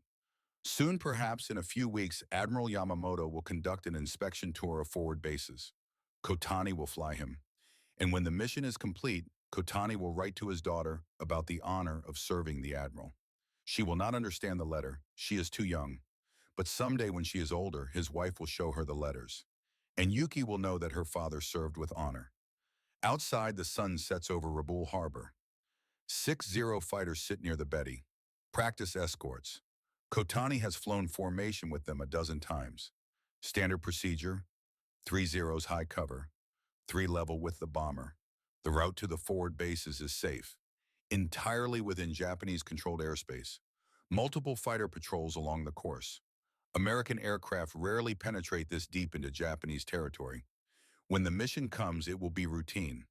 [SPEAKER 1] Soon, perhaps in a few weeks, Admiral Yamamoto will conduct an inspection tour of forward bases. Kotani will fly him. And when the mission is complete, Kotani will write to his daughter about the honor of serving the admiral. She will not understand the letter. She is too young. But someday when she is older, his wife will show her the letters. And Yuki will know that her father served with honor. Outside, the sun sets over Rabaul Harbor. 6-0 fighters sit near the Betty. Practice escorts. Kotani has flown formation with them a dozen times. Standard procedure, 3 zeros high cover, 3 level with the bomber. The route to the forward bases is safe, entirely within Japanese-controlled airspace. Multiple fighter patrols along the course. American aircraft rarely penetrate this deep into Japanese territory. When the mission comes, it will be routine.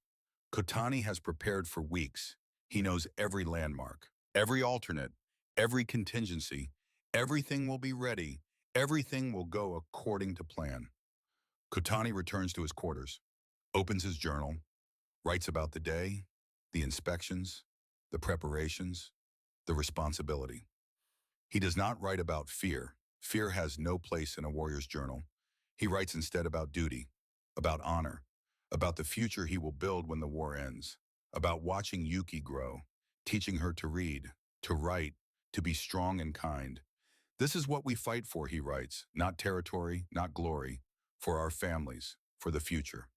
[SPEAKER 1] Kotani has prepared for weeks. He knows every landmark, every alternate, every contingency. Everything will be ready. Everything will go according to plan. Kotani returns to his quarters, opens his journal, writes about the day, the inspections, the preparations, the responsibility. He does not write about fear. Fear has no place in a warrior's journal. He writes instead about duty, about honor, about the future he will build when the war ends, about watching Yuki grow, teaching her to read, to write, to be strong and kind. This is what we fight for, he writes, not territory, not glory, for our families, for the future.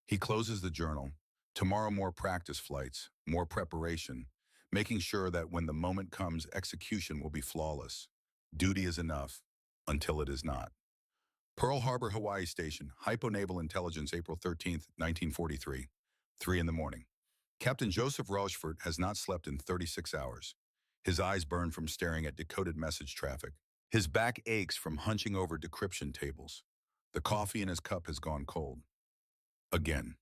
[SPEAKER 1] He closes the journal. Tomorrow more practice flights, more preparation, making sure that when the moment comes, execution will be flawless. Duty is enough, until it is not. Pearl Harbor, Hawaii Station, Hypo Naval Intelligence, April 13th, 1943, 3 in the morning. Captain Joseph Rochefort has not slept in 36 hours. His eyes burn from staring at decoded message traffic. His back aches from hunching over decryption tables. The coffee in his cup has gone cold. Again.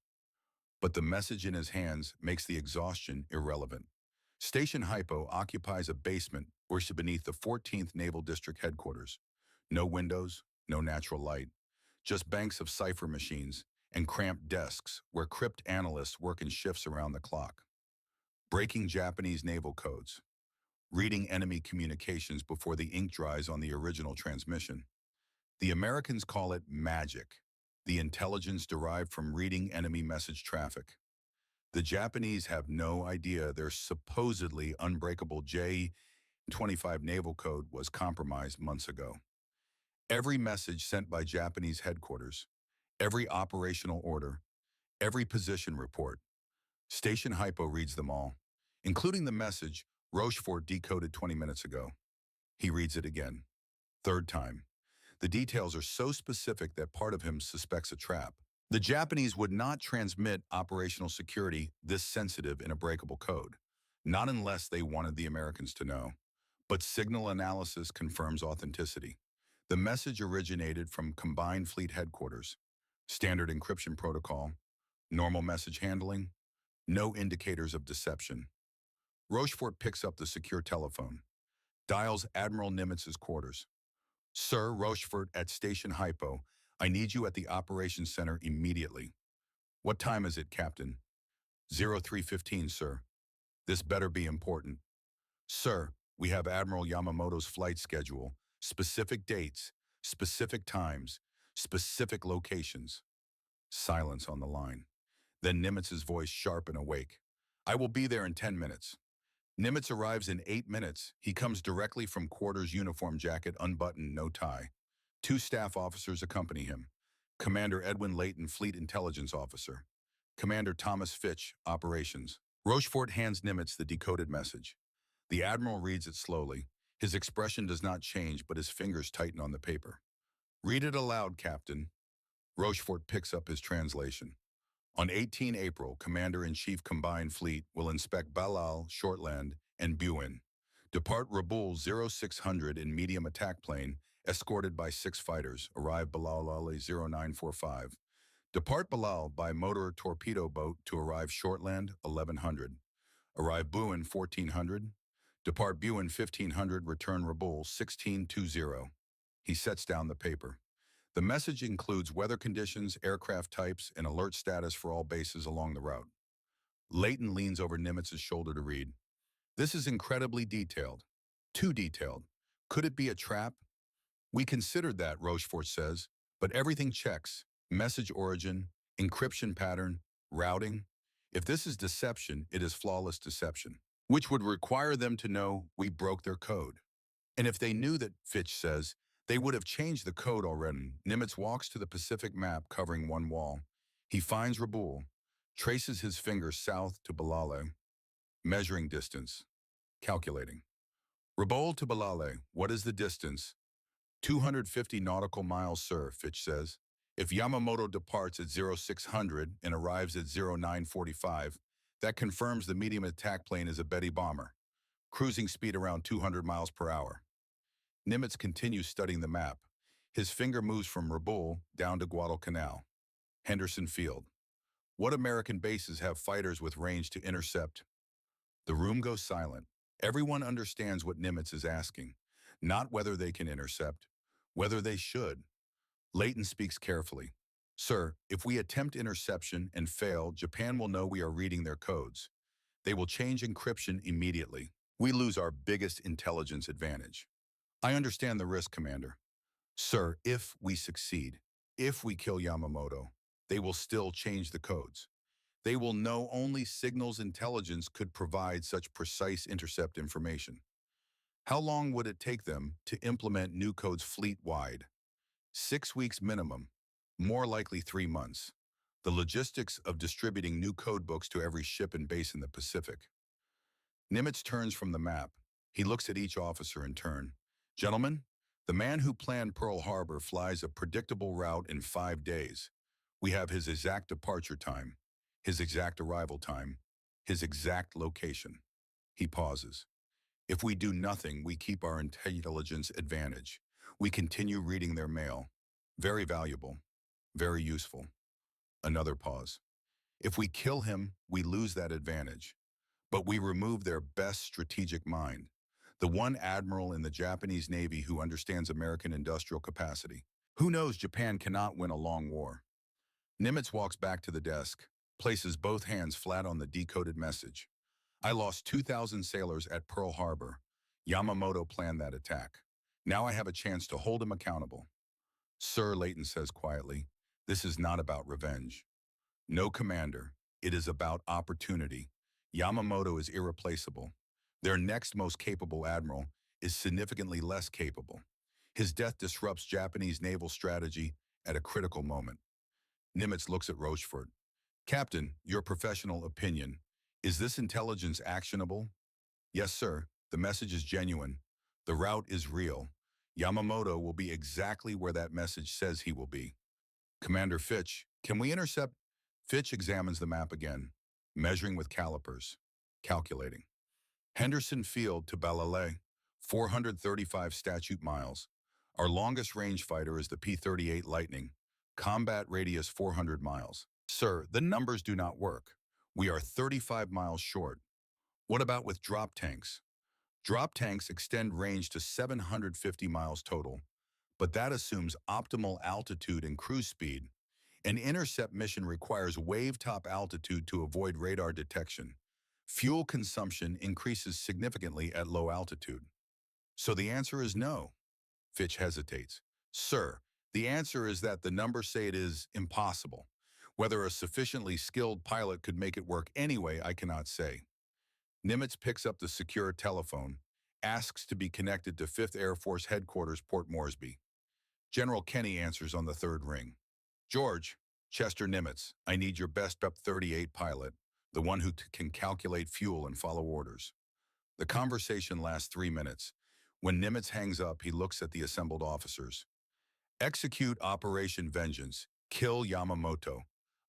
[SPEAKER 1] But the message in his hands makes the exhaustion irrelevant. Station Hypo occupies a basement beneath the 14th Naval District headquarters. No windows, no natural light, just banks of cipher machines and cramped desks where crypt analysts work in shifts around the clock. Breaking Japanese naval codes. Reading enemy communications before the ink dries on the original transmission. The Americans call it magic, the intelligence derived from reading enemy message traffic. The Japanese have no idea their supposedly unbreakable J-25 naval code was compromised months ago. Every message sent by Japanese headquarters, every operational order, every position report. Station Hypo reads them all, including the message Rochefort decoded 20 minutes ago. He reads it again. Third time. The details are so specific that part of him suspects a trap. The Japanese would not transmit operational security this sensitive in a breakable code, not unless they wanted the Americans to know. But signal analysis confirms authenticity. The message originated from Combined Fleet Headquarters. Standard encryption protocol, normal message handling, no indicators of deception. Rochefort picks up the secure telephone, dials Admiral Nimitz's quarters. Sir, Rochefort at Station Hypo. I need you at the operations center immediately. What time is it, Captain? 03:15, sir. This better be important. Sir, we have Admiral Yamamoto's flight schedule, specific dates, specific times, specific locations. Silence on the line. Then Nimitz's voice sharp and awake. I will be there in 10 minutes. Nimitz arrives in 8 minutes. He comes directly from quarters, uniform jacket, unbuttoned, no tie. 2 staff officers accompany him. Commander Edwin Layton, Fleet Intelligence Officer. Commander Thomas Fitch, Operations. Rochefort hands Nimitz the decoded message. The Admiral reads it slowly. His expression does not change, but his fingers tighten on the paper. Read it aloud, Captain. Rochefort picks up his translation. On 18 April, Commander-in-Chief Combined Fleet will inspect Balal, Shortland, and Buin. Depart Raboul 0600 in medium attack plane, escorted by 6 fighters. Arrive Balal 0945. Depart Balal by motor torpedo boat to arrive Shortland 1100. Arrive Buin 1400. Depart Buin 1500, return Raboul 1620. He sets down the paper. The message includes weather conditions, aircraft types, and alert status for all bases along the route. Layton leans over Nimitz's shoulder to read. This is incredibly detailed. Too detailed. Could it be a trap? We considered that, Rochefort says, but everything checks. Message origin, encryption pattern, routing. If this is deception, it is flawless deception, which would require them to know we broke their code. And if they knew that, Fitch says, they would have changed the code already. Nimitz walks to the Pacific map covering one wall. He finds Raboul, traces his finger south to Balale, measuring distance, calculating. Raboul to Balale, what is the distance? 250 nautical miles, sir, Fitch says. If Yamamoto departs at 0600 and arrives at 0945, that confirms the medium attack plane is a Betty bomber, cruising speed around 200 miles per hour. Nimitz continues studying the map. His finger moves from Raboul down to Guadalcanal. Henderson Field. What American bases have fighters with range to intercept? The room goes silent. Everyone understands what Nimitz is asking. Not whether they can intercept, whether they should. Layton speaks carefully. Sir, if we attempt interception and fail, Japan will know we are reading their codes. They will change encryption immediately. We lose our biggest intelligence advantage. I understand the risk, Commander. Sir, if we succeed, if we kill Yamamoto, they will still change the codes. They will know only signals intelligence could provide such precise intercept information. How long would it take them to implement new codes fleet-wide? 6 weeks minimum, more likely 3 months. The logistics of distributing new code books to every ship and base in the Pacific. Nimitz turns from the map. He looks at each officer in turn. Gentlemen, the man who planned Pearl Harbor flies a predictable route in 5 days. We have his exact departure time, his exact arrival time, his exact location. He pauses. If we do nothing, we keep our intelligence advantage. We continue reading their mail. Very valuable, very useful. Another pause. If we kill him, we lose that advantage. But we remove their best strategic mind, the one admiral in the Japanese Navy who understands American industrial capacity. Who knows Japan cannot win a long war? Nimitz walks back to the desk, places both hands flat on the decoded message. I lost 2,000 sailors at Pearl Harbor. Yamamoto planned that attack. Now I have a chance to hold him accountable. Sir, Layton says quietly, this is not about revenge. No, Commander, it is about opportunity. Yamamoto is irreplaceable. Their next most capable admiral is significantly less capable. His death disrupts Japanese naval strategy at a critical moment. Nimitz looks at Rochefort. Captain, your professional opinion. Is this intelligence actionable? Yes, sir. The message is genuine. The route is real. Yamamoto will be exactly where that message says he will be. Commander Fitch, can we intercept? Fitch examines the map again, measuring with calipers, calculating. Henderson Field to Balale, 435 statute miles. Our longest range fighter is the P-38 Lightning, combat radius 400 miles. Sir, the numbers do not work. We are 35 miles short. What about with drop tanks? Drop tanks extend range to 750 miles total, but that assumes optimal altitude and cruise speed. An intercept mission requires wave-top altitude to avoid radar detection. Fuel consumption increases significantly at low altitude. So the answer is no. Fitch hesitates. Sir, the answer is that the numbers say it is impossible. Whether a sufficiently skilled pilot could make it work anyway, I cannot say. Nimitz picks up the secure telephone, asks to be connected to 5th Air Force Headquarters, Port Moresby. General Kenny answers on the 3rd ring. George, Chester Nimitz, I need your best P-38 pilot, the one who can calculate fuel and follow orders. The conversation lasts 3 minutes. When Nimitz hangs up, he looks at the assembled officers. Execute Operation Vengeance. Kill Yamamoto.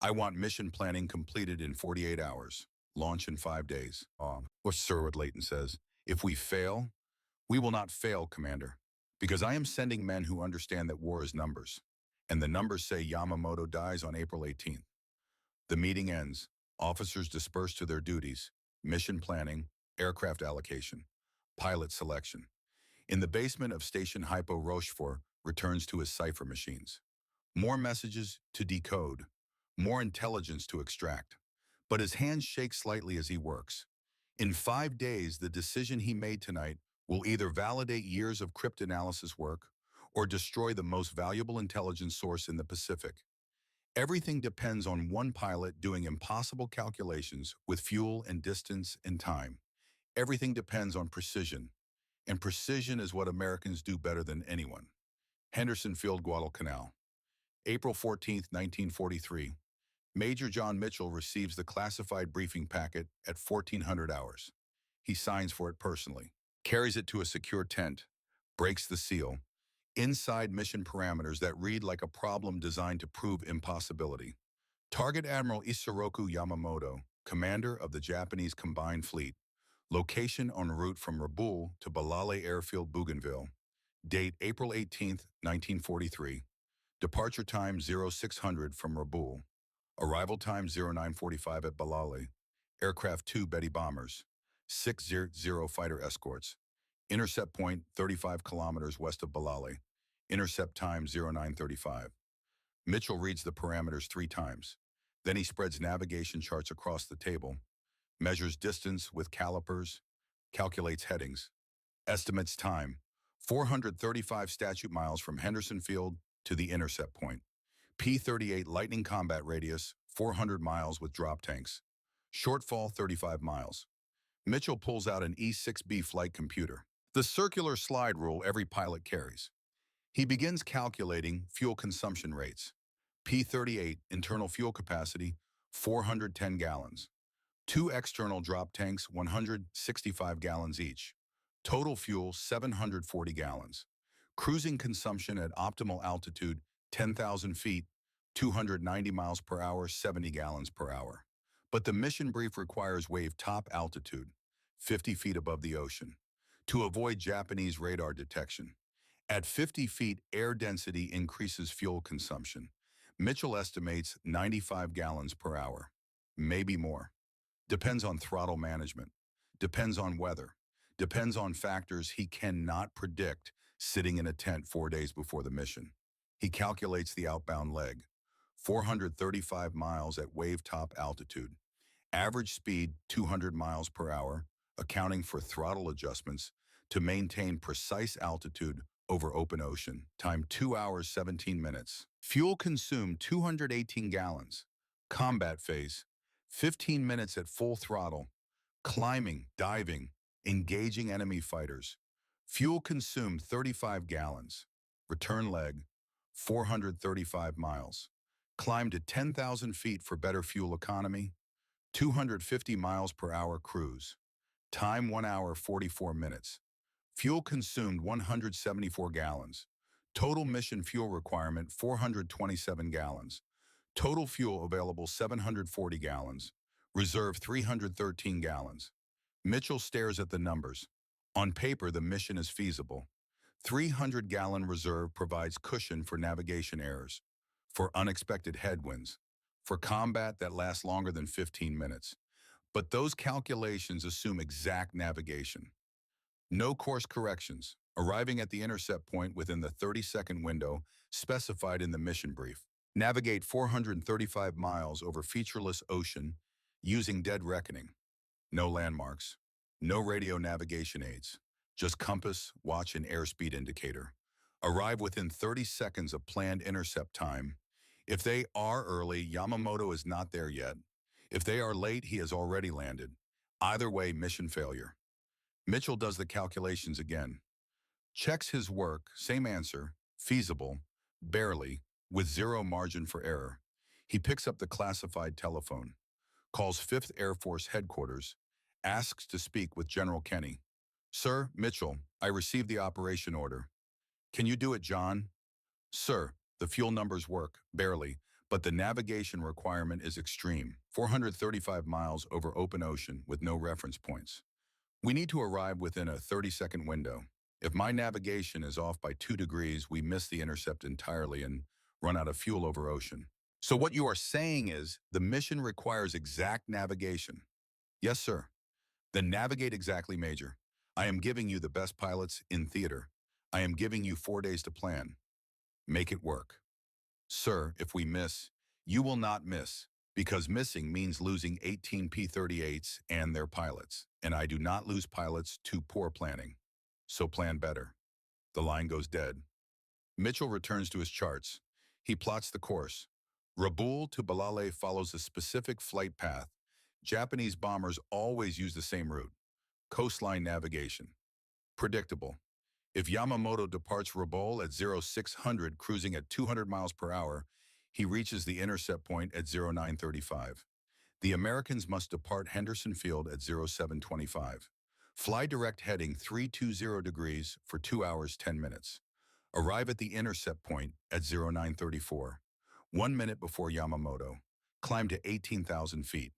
[SPEAKER 1] I want mission planning completed in 48 hours. Launch in 5 days. Or Sir, what Leighton says. If we fail, we will not fail, Commander. Because I am sending men who understand that war is numbers. And the numbers say Yamamoto dies on April 18th. The meeting ends. Officers disperse to their duties. Mission planning, aircraft allocation, pilot selection. In the basement of Station Hypo, Rochefort returns to his cipher machines. More messages to decode, more intelligence to extract. But his hands shake slightly as he works. In 5 days, the decision he made tonight will either validate years of cryptanalysis work or destroy the most valuable intelligence source in the Pacific. Everything depends on one pilot doing impossible calculations with fuel and distance and time. Everything depends on precision, and precision is what Americans do better than anyone. Henderson Field, Guadalcanal. April 14, 1943. Major John Mitchell receives the classified briefing packet at 1400 hours. He signs for it personally, carries it to a secure tent, breaks the seal. Inside mission parameters that read like a problem designed to prove impossibility. Target Admiral Isoroku Yamamoto, commander of the Japanese Combined Fleet. Location en route from Rabaul to Balale Airfield, Bougainville. Date April 18, 1943. Departure time 0600 from Rabaul. Arrival time 0945 at Balale. Aircraft 2 Betty bombers. 600 fighter escorts. Intercept point 35 kilometers west of Balale. Intercept time 0935. Mitchell reads the parameters 3 times. Then he spreads navigation charts across the table, measures distance with calipers, calculates headings, estimates time, 435 statute miles from Henderson Field to the intercept point. P-38 lightning combat radius, 400 miles with drop tanks. Shortfall 35 miles. Mitchell pulls out an E-6B flight computer, the circular slide rule every pilot carries. He begins calculating fuel consumption rates. P-38 internal fuel capacity, 410 gallons. 2 external drop tanks, 165 gallons each. Total fuel, 740 gallons. Cruising consumption at optimal altitude, 10,000 feet, 290 miles per hour, 70 gallons per hour. But the mission brief requires wave top altitude, 50 feet above the ocean, to avoid Japanese radar detection. At 50 feet, air density increases fuel consumption. Mitchell estimates 95 gallons per hour, maybe more. Depends on throttle management, depends on weather, depends on factors he cannot predict sitting in a tent 4 days before the mission. He calculates the outbound leg, 435 miles at wave top altitude. Average speed 200 miles per hour, accounting for throttle adjustments to maintain precise altitude over open ocean. Time 2 hours 17 minutes. Fuel consumed 218 gallons. Combat phase 15 minutes at full throttle. Climbing, diving, engaging enemy fighters. Fuel consumed 35 gallons. Return leg 435 miles. Climb to 10,000 feet for better fuel economy. 250 miles per hour cruise. Time 1 hour 44 minutes. Fuel consumed 174 gallons. Total mission fuel requirement 427 gallons. Total fuel available 740 gallons. Reserve 313 gallons. Mitchell stares at the numbers. On paper, the mission is feasible. 300-gallon reserve provides cushion for navigation errors, for unexpected headwinds, for combat that lasts longer than 15 minutes. But those calculations assume exact navigation. No course corrections, arriving at the intercept point within the 30-second window specified in the mission brief. Navigate 435 miles over featureless ocean using dead reckoning. No landmarks, no radio navigation aids, just compass, watch, and airspeed indicator. Arrive within 30 seconds of planned intercept time. If they are early, Yamamoto is not there yet. If they are late, he has already landed. Either way, mission failure. Mitchell does the calculations again. Checks his work, same answer, feasible, barely, With zero margin for error, he picks up the classified telephone, calls 5th Air Force Headquarters, asks to speak with General Kenny. Sir, Mitchell, I received the operation order. Can you do it, John? Sir, the fuel numbers work, barely, but the navigation requirement is extreme, 435 miles over open ocean with no reference points. We need to arrive within a 30-second window. If my navigation is off by 2 degrees, we miss the intercept entirely and run out of fuel over ocean. So what you are saying is the mission requires exact navigation. Yes, sir. Then navigate exactly, Major. I am giving you the best pilots in theater. I am giving you 4 days to plan. Make it work. Sir, if we miss, you will not miss, because missing means losing 18 P-38s and their pilots, and I do not lose pilots to poor planning. So plan better. The line goes dead. Mitchell returns to his charts. He plots the course. Rabaul to Balale follows a specific flight path. Japanese bombers always use the same route. Coastline navigation. Predictable. If Yamamoto departs Rabaul at 0600 cruising at 200 miles per hour, he reaches the intercept point at 0935. The Americans must depart Henderson Field at 0725. Fly direct heading 320 degrees for 2 hours 10 minutes. Arrive at the intercept point at 0934. 1 minute before Yamamoto. Climb to 18,000 feet.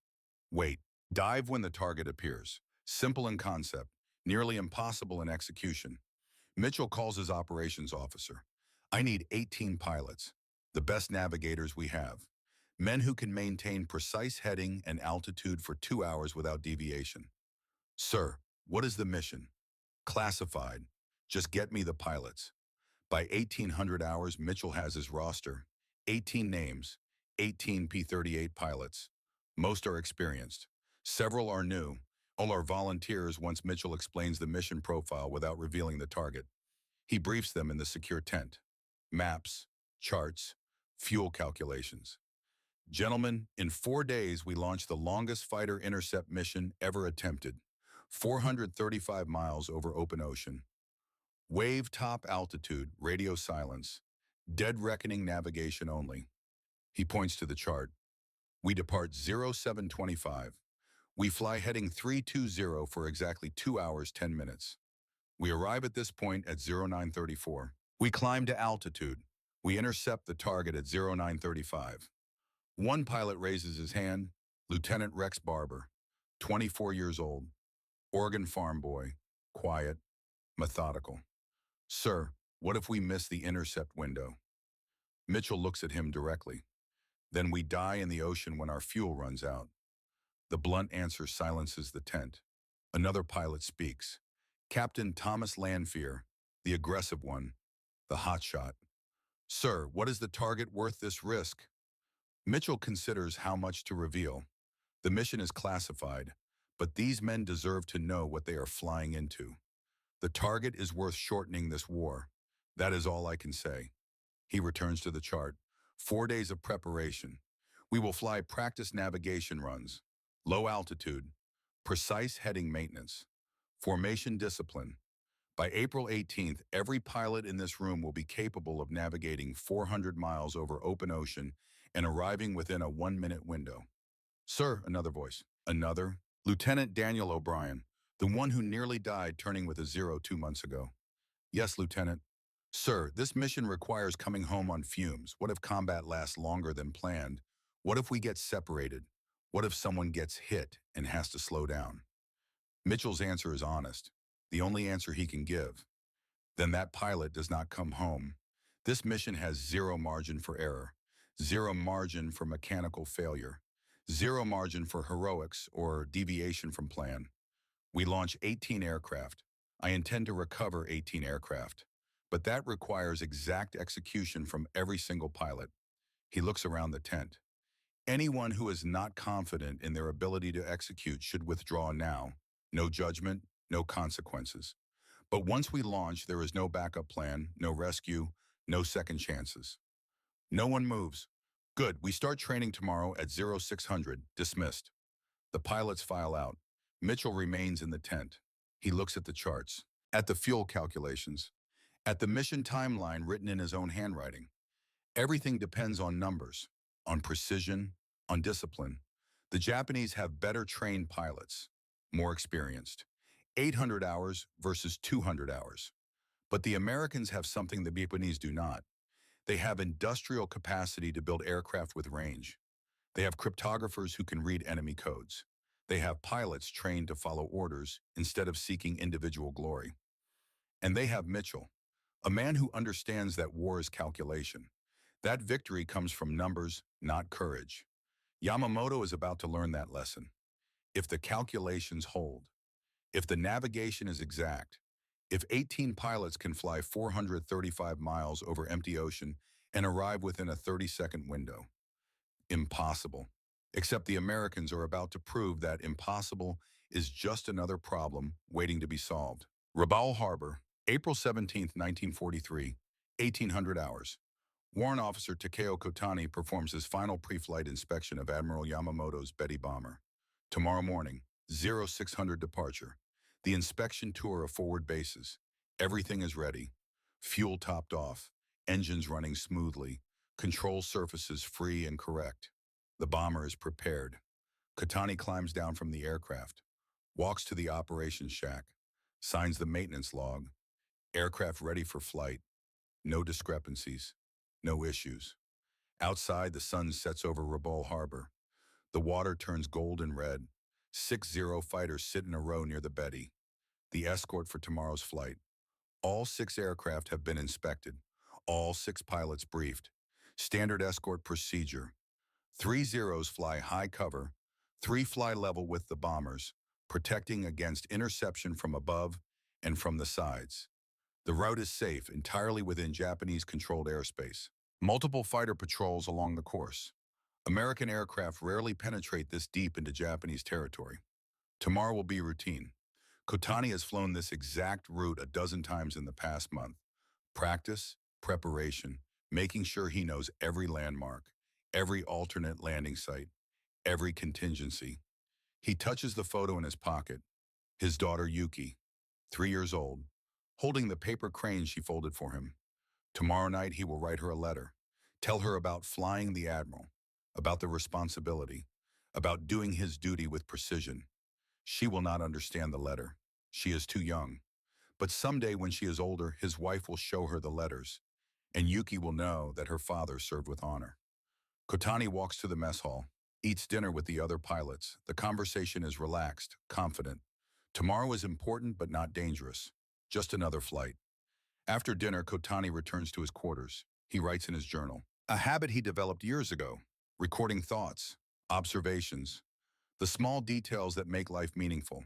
[SPEAKER 1] Wait. Dive when the target appears. Simple in concept, nearly impossible in execution. Mitchell calls his operations officer. I need 18 pilots, the best navigators we have. Men who can maintain precise heading and altitude for 2 hours without deviation. Sir, what is the mission? Classified. Just get me the pilots. By 1800 hours, Mitchell has his roster. 18 names, 18 P-38 pilots. Most are experienced. Several are new. All are volunteers once Mitchell explains the mission profile without revealing the target. He briefs them in the secure tent. Maps, charts, fuel calculations. Gentlemen, in 4 days we launched the longest fighter intercept mission ever attempted. 435 miles over open ocean. Wave top altitude, radio silence. Dead reckoning navigation only. He points to the chart. We depart 0725. We fly heading 320 for exactly 2 hours 10 minutes. We arrive at this point at 0934. We climb to altitude. We intercept the target at 0935. One pilot raises his hand, Lieutenant Rex Barber, 24 years old, Oregon farm boy, quiet, methodical. Sir, what if we miss the intercept window? Mitchell looks at him directly. Then we die in the ocean when our fuel runs out. The blunt answer silences the tent. Another pilot speaks. Captain Thomas Lanfear, the aggressive one, the hotshot. Sir, what is the target worth this risk? Mitchell considers how much to reveal. The mission is classified, but these men deserve to know what they are flying into. The target is worth shortening this war. That is all I can say. He returns to the chart. 4 days of preparation. We will fly practice navigation runs, low altitude, precise heading maintenance, formation discipline. By April 18th, every pilot in this room will be capable of navigating 400 miles over open ocean and arriving within a 1-minute window. Sir, another voice. Another? Lieutenant Daniel O'Brien, the one who nearly died turning with a 0 2 months ago. Yes, Lieutenant. Sir, this mission requires coming home on fumes. What if combat lasts longer than planned? What if we get separated? What if someone gets hit and has to slow down? Mitchell's answer is honest, the only answer he can give. Then that pilot does not come home. This mission has zero margin for error, zero margin for mechanical failure, zero margin for heroics or deviation from plan. We launch 18 aircraft. I intend to recover 18 aircraft, but that requires exact execution from every single pilot. He looks around the tent. Anyone who is not confident in their ability to execute should withdraw now. No judgment, no consequences. But once we launch, there is no backup plan, no rescue, no second chances. No one moves. Good, we start training tomorrow at 0600, dismissed. The pilots file out. Mitchell remains in the tent. He looks at the charts, at the fuel calculations, at the mission timeline written in his own handwriting. Everything depends on numbers, on precision, on discipline. The Japanese have better trained pilots, more experienced, 800 hours versus 200 hours. But the Americans have something the Japanese do not. They have industrial capacity to build aircraft with range. They have cryptographers who can read enemy codes. They have pilots trained to follow orders instead of seeking individual glory. And they have Mitchell, a man who understands that war is calculation. That victory comes from numbers, not courage. Yamamoto is about to learn that lesson. If the calculations hold, if the navigation is exact, if 18 pilots can fly 435 miles over empty ocean and arrive within a 30-second window, impossible. Except the Americans are about to prove that impossible is just another problem waiting to be solved. Rabaul Harbor, April 17, 1943, 1800 hours. Warrant Officer Takeo Kotani performs his final pre-flight inspection of Admiral Yamamoto's Betty bomber. Tomorrow morning, 0600 departure. The inspection tour of forward bases. Everything is ready. Fuel topped off, engines running smoothly, control surfaces free and correct. The bomber is prepared. Kotani climbs down from the aircraft, walks to the operations shack, signs the maintenance log. Aircraft ready for flight. No discrepancies. No issues. Outside, the sun sets over Rabaul Harbor. The water turns gold and red. 6-0 fighters sit in a row near the Betty, the escort for tomorrow's flight. All 6 aircraft have been inspected. All 6 pilots briefed. Standard escort procedure. 3 Zeros fly high cover. 3 fly level with the bombers, protecting against interception from above and from the sides. The route is safe, entirely within Japanese-controlled airspace. Multiple fighter patrols along the course. American aircraft rarely penetrate this deep into Japanese territory. Tomorrow will be routine. Kotani has flown this exact route a dozen times in the past month. Practice, preparation, making sure he knows every landmark, every alternate landing site, every contingency. He touches the photo in his pocket. His daughter Yuki, 3 years old, holding the paper crane she folded for him. Tomorrow night he will write her a letter, tell her about flying the Admiral, about the responsibility, about doing his duty with precision. She will not understand the letter. She is too young. But someday when she is older, his wife will show her the letters, and Yuki will know that her father served with honor. Kotani walks to the mess hall, eats dinner with the other pilots. The conversation is relaxed, confident. Tomorrow is important but not dangerous. Just another flight. After dinner, Kotani returns to his quarters. He writes in his journal, a habit he developed years ago, recording thoughts, observations, the small details that make life meaningful.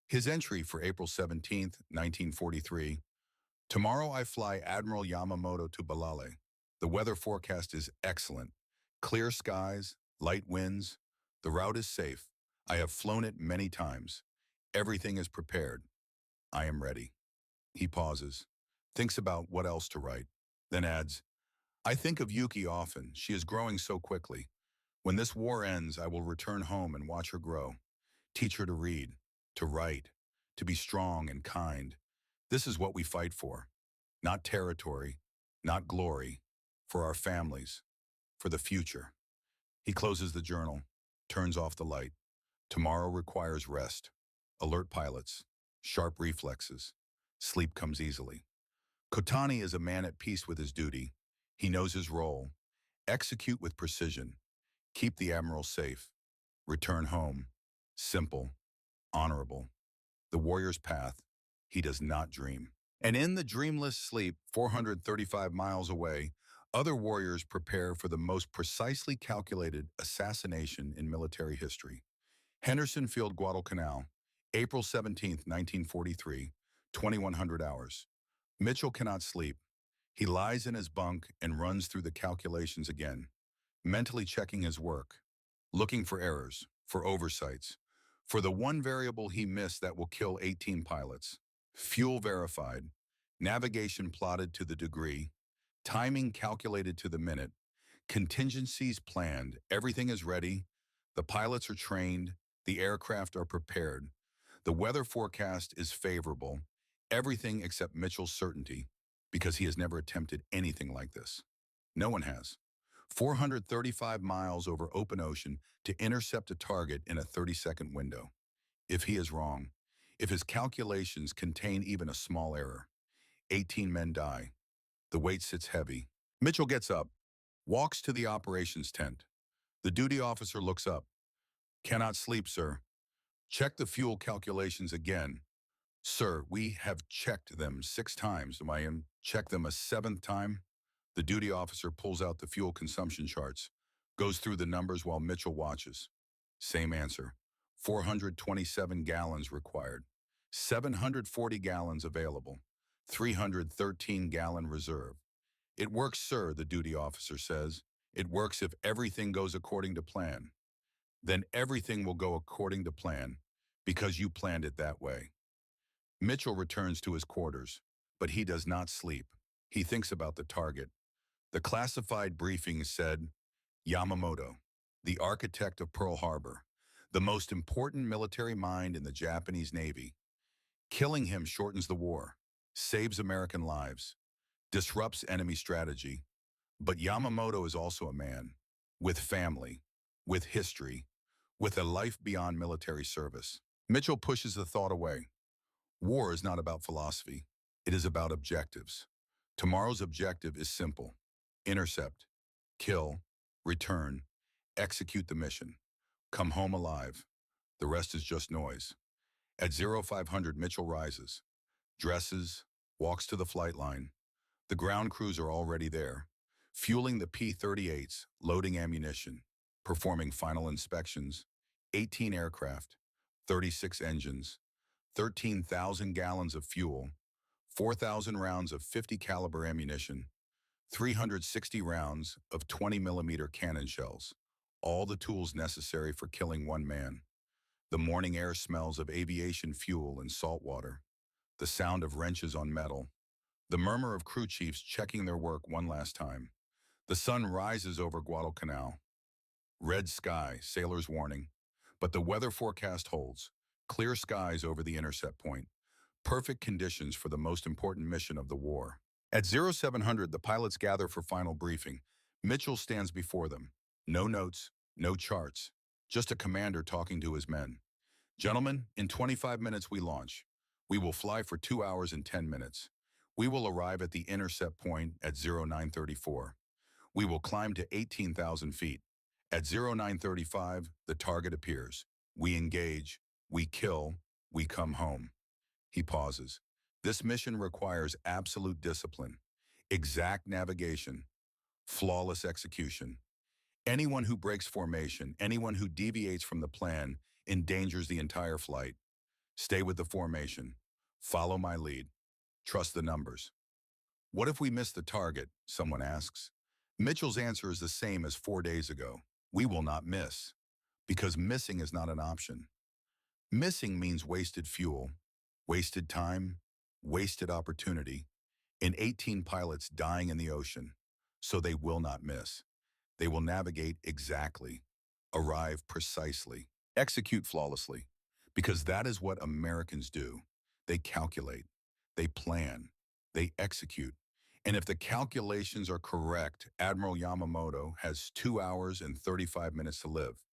[SPEAKER 1] His entry for April 17, 1943, tomorrow I fly Admiral Yamamoto to Balale. The weather forecast is excellent. Clear skies, light winds. The route is safe. I have flown it many times. Everything is prepared. I am ready. He pauses, thinks about what else to write, then adds, I think of Yuki often. She is growing so quickly. When this war ends, I will return home and watch her grow. Teach her to read, to write, to be strong and kind. This is what we fight for. Not territory, not glory, for our families, for the future. He closes the journal, turns off the light. Tomorrow requires rest, alert pilots, sharp reflexes. Sleep comes easily. Kotani is a man at peace with his duty. He knows his role. Execute with precision. Keep the Admiral safe. Return home. Simple. Honorable. The warrior's path. He does not dream. And in the dreamless sleep, 435 miles away, other warriors prepare for the most precisely calculated assassination in military history. Henderson Field, Guadalcanal, April 17, 1943, 2100 hours. Mitchell cannot sleep. He lies in his bunk and runs through the calculations again, mentally checking his work, looking for errors, for oversights, for the one variable he missed that will kill 18 pilots. Fuel verified, navigation plotted to the degree, timing calculated to the minute, contingencies planned, everything is ready, the pilots are trained, the aircraft are prepared, the weather forecast is favorable, everything except Mitchell's certainty, because he has never attempted anything like this. No one has. 435 miles over open ocean to intercept a target in a 30-second window. If he is wrong, if his calculations contain even a small error, 18 men die. The weight sits heavy. Mitchell gets up, walks to the operations tent. The duty officer looks up. Cannot sleep, sir. Check the fuel calculations again. Sir, we have checked them 6 times. Am I in? Check them a 7th time? The duty officer pulls out the fuel consumption charts, goes through the numbers while Mitchell watches. Same answer. 427 gallons required. 740 gallons available. 313-gallon reserve. It works, sir, the duty officer says. It works if everything goes according to plan. Then everything will go according to plan because you planned it that way. Mitchell returns to his quarters, but he does not sleep. He thinks about the target. The classified briefing said, Yamamoto, the architect of Pearl Harbor, the most important military mind in the Japanese Navy. Killing him shortens the war, saves American lives, disrupts enemy strategy. But Yamamoto is also a man, with family, with history, with a life beyond military service. Mitchell pushes the thought away. War is not about philosophy. It is about objectives. Tomorrow's objective is simple. Intercept, kill, return, execute the mission. Come home alive. The rest is just noise. At 0500, Mitchell rises, dresses, walks to the flight line. The ground crews are already there, fueling the P-38s, loading ammunition, performing final inspections, 18 aircraft, 36 engines, 13,000 gallons of fuel, 4,000 rounds of 50 caliber ammunition, 360 rounds of 20-millimeter cannon shells, all the tools necessary for killing one man. The morning air smells of aviation fuel and salt water, the sound of wrenches on metal, the murmur of crew chiefs checking their work one last time. The sun rises over Guadalcanal. Red sky, sailor's warning. But the weather forecast holds. Clear skies over the intercept point. Perfect conditions for the most important mission of the war. At 0700, the pilots gather for final briefing. Mitchell stands before them. No notes, no charts, just a commander talking to his men. Gentlemen, in 25 minutes we launch. We will fly for 2 hours and 10 minutes. We will arrive at the intercept point at 0934. We will climb to 18,000 feet. At 0935, the target appears. We engage, we kill, we come home. He pauses. This mission requires absolute discipline, exact navigation, flawless execution. Anyone who breaks formation, anyone who deviates from the plan, endangers the entire flight. Stay with the formation. Follow my lead. Trust the numbers. What if we miss the target? Someone asks. Mitchell's answer is the same as 4 days ago. We will not miss, because missing is not an option. Missing means wasted fuel, wasted time, wasted opportunity, and 18 pilots dying in the ocean. So they will not miss. They will navigate exactly, arrive precisely, execute flawlessly, because that is what Americans do. They calculate, they plan, they execute. And if the calculations are correct, Admiral Yamamoto has 2 hours and 35 minutes to live.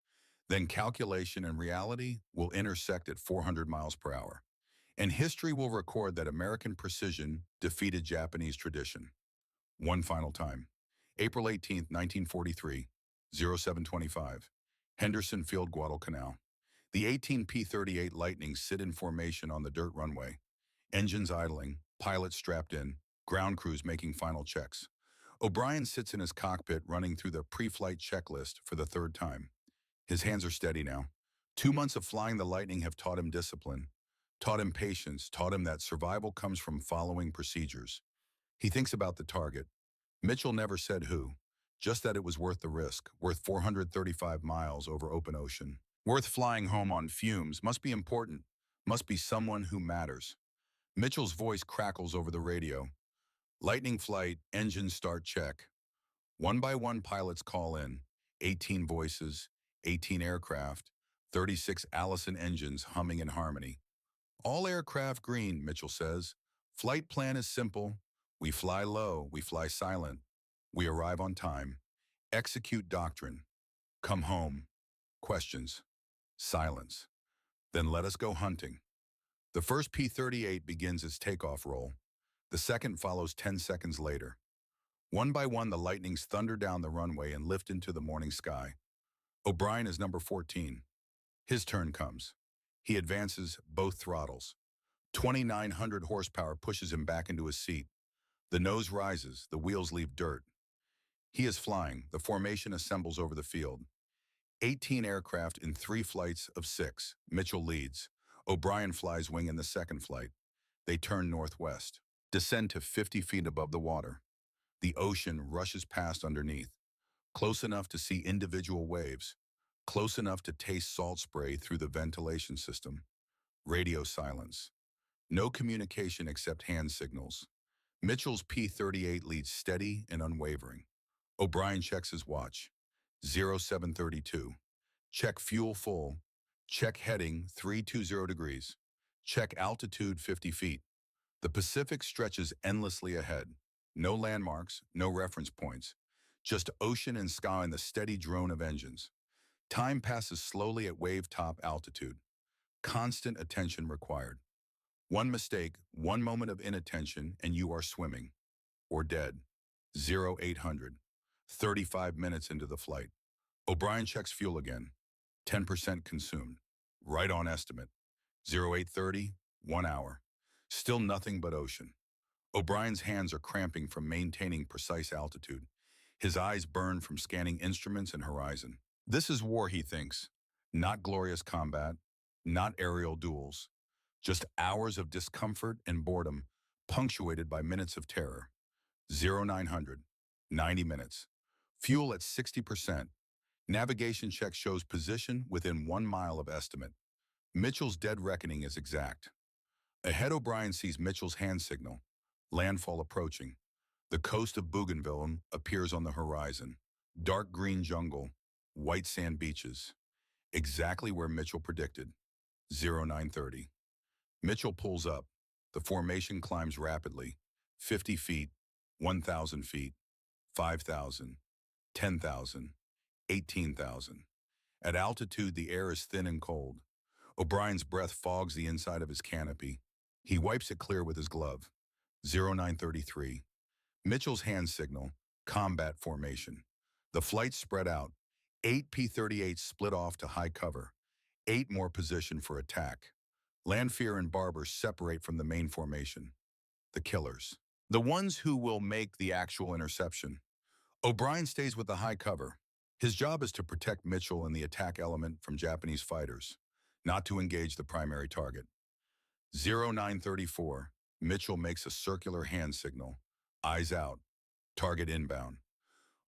[SPEAKER 1] Then calculation and reality will intersect at 400 miles per hour. And history will record that American precision defeated Japanese tradition. One final time. April 18, 1943, 0725, Henderson Field, Guadalcanal. The 18 P-38 Lightnings sit in formation on the dirt runway. Engines idling, pilots strapped in, ground crews making final checks. O'Brien sits in his cockpit running through the pre-flight checklist for the 3rd time. His hands are steady now. 2 months of flying the Lightning have taught him discipline, taught him patience, taught him that survival comes from following procedures. He thinks about the target. Mitchell never said who, just that it was worth the risk, worth 435 miles over open ocean. Worth flying home on fumes, must be important, must be someone who matters. Mitchell's voice crackles over the radio. Lightning flight, engine start check. One by one pilots call in, 18 voices, 18 aircraft, 36 Allison engines humming in harmony. All aircraft green, Mitchell says. Flight plan is simple. We fly low, we fly silent. We arrive on time. Execute doctrine. Come home. Questions. Silence. Then let us go hunting. The first P-38 begins its takeoff roll. The second follows 10 seconds later. One by one, the lightnings thunder down the runway and lift into the morning sky. O'Brien is number 14. His turn comes. He advances both throttles. 2,900 horsepower pushes him back into his seat. The nose rises, the wheels leave dirt. He is flying. The formation assembles over the field. 18 aircraft in 3 flights of 6. Mitchell leads. O'Brien flies wing in the second flight. They turn northwest, descend to 50 feet above the water. The ocean rushes past underneath, close enough to see individual waves, close enough to taste salt spray through the ventilation system. Radio silence. No communication except hand signals. Mitchell's P-38 leads steady and unwavering. O'Brien checks his watch. 0732. Check fuel full. Check heading 320 degrees. Check altitude 50 feet. The Pacific stretches endlessly ahead. No landmarks, no reference points. Just ocean and sky and the steady drone of engines. Time passes slowly at wave-top altitude. Constant attention required. One mistake, one moment of inattention, and you are swimming. Or dead. 0800. 35 minutes into the flight. O'Brien checks fuel again. 10% consumed. Right on estimate. 0830, 1 hour. Still nothing but ocean. O'Brien's hands are cramping from maintaining precise altitude. His eyes burn from scanning instruments and horizon. This is war, he thinks. Not glorious combat, not aerial duels. Just hours of discomfort and boredom, punctuated by minutes of terror. 0900, 90 minutes. Fuel at 60%. Navigation check shows position within 1 mile of estimate. Mitchell's dead reckoning is exact. Ahead, O'Brien sees Mitchell's hand signal. Landfall approaching. The coast of Bougainville appears on the horizon. Dark green jungle, white sand beaches. Exactly where Mitchell predicted. 0930. Mitchell pulls up. The formation climbs rapidly. 50 feet, 1,000 feet, 5,000, 10,000, 18,000. At altitude, the air is thin and cold. O'Brien's breath fogs the inside of his canopy. He wipes it clear with his glove. 0933. Mitchell's hand signal, combat formation. The flight spread out. 8 P-38s split off to high cover. 8 more positioned for attack. Lanfear and Barber separate from the main formation. The killers. The ones who will make the actual interception. O'Brien stays with the high cover. His job is to protect Mitchell and the attack element from Japanese fighters, not to engage the primary target. 0934. Mitchell makes a circular hand signal. Eyes out. Target inbound.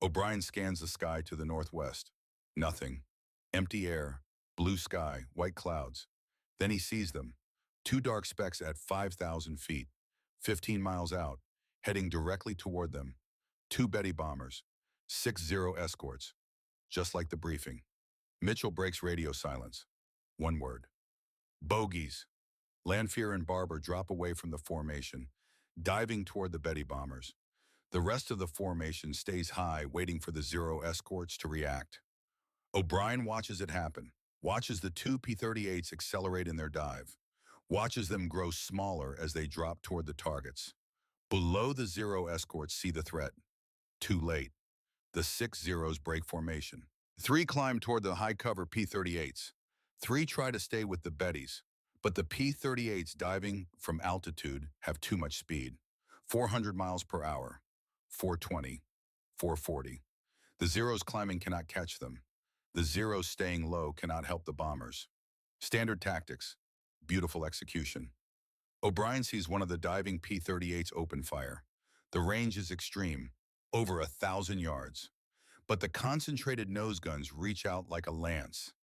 [SPEAKER 1] O'Brien scans the sky to the northwest. Nothing. Empty air, blue sky, white clouds. Then he sees them. 2 dark specks at 5,000 feet, 15 miles out, heading directly toward them. 2 Betty bombers, 60 escorts. Just like the briefing. Mitchell breaks radio silence. 1 word. Bogies. Lanfear and Barber drop away from the formation, diving toward the Betty bombers. The rest of the formation stays high, waiting for the 0 escorts to react. O'Brien watches it happen, watches the 2 P-38s accelerate in their dive, watches them grow smaller as they drop toward the targets. Below, the 0 escorts see the threat. Too late. The 6 Zeros break formation. 3 climb toward the high-cover P-38s. 3 try to stay with the Bettys, but the P-38s diving from altitude have too much speed. 400 miles per hour, 420, 440. The Zeros climbing cannot catch them. The Zeros staying low cannot help the bombers. Standard tactics, beautiful execution. O'Brien sees one of the diving P-38s open fire. The range is extreme, over 1,000 yards. But the concentrated nose guns reach out like a lance.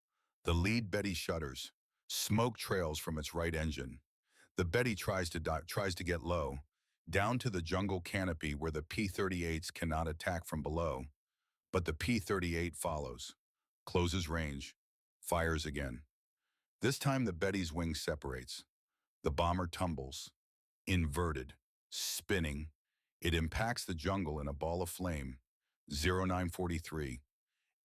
[SPEAKER 1] The lead Betty shudders. Smoke trails from its right engine. The Betty tries to get low, down to the jungle canopy where the P-38s cannot attack from below. But the P-38 follows, closes range, fires again. This time the Betty's wing separates. The bomber tumbles, inverted, spinning. It impacts the jungle in a ball of flame. 0943.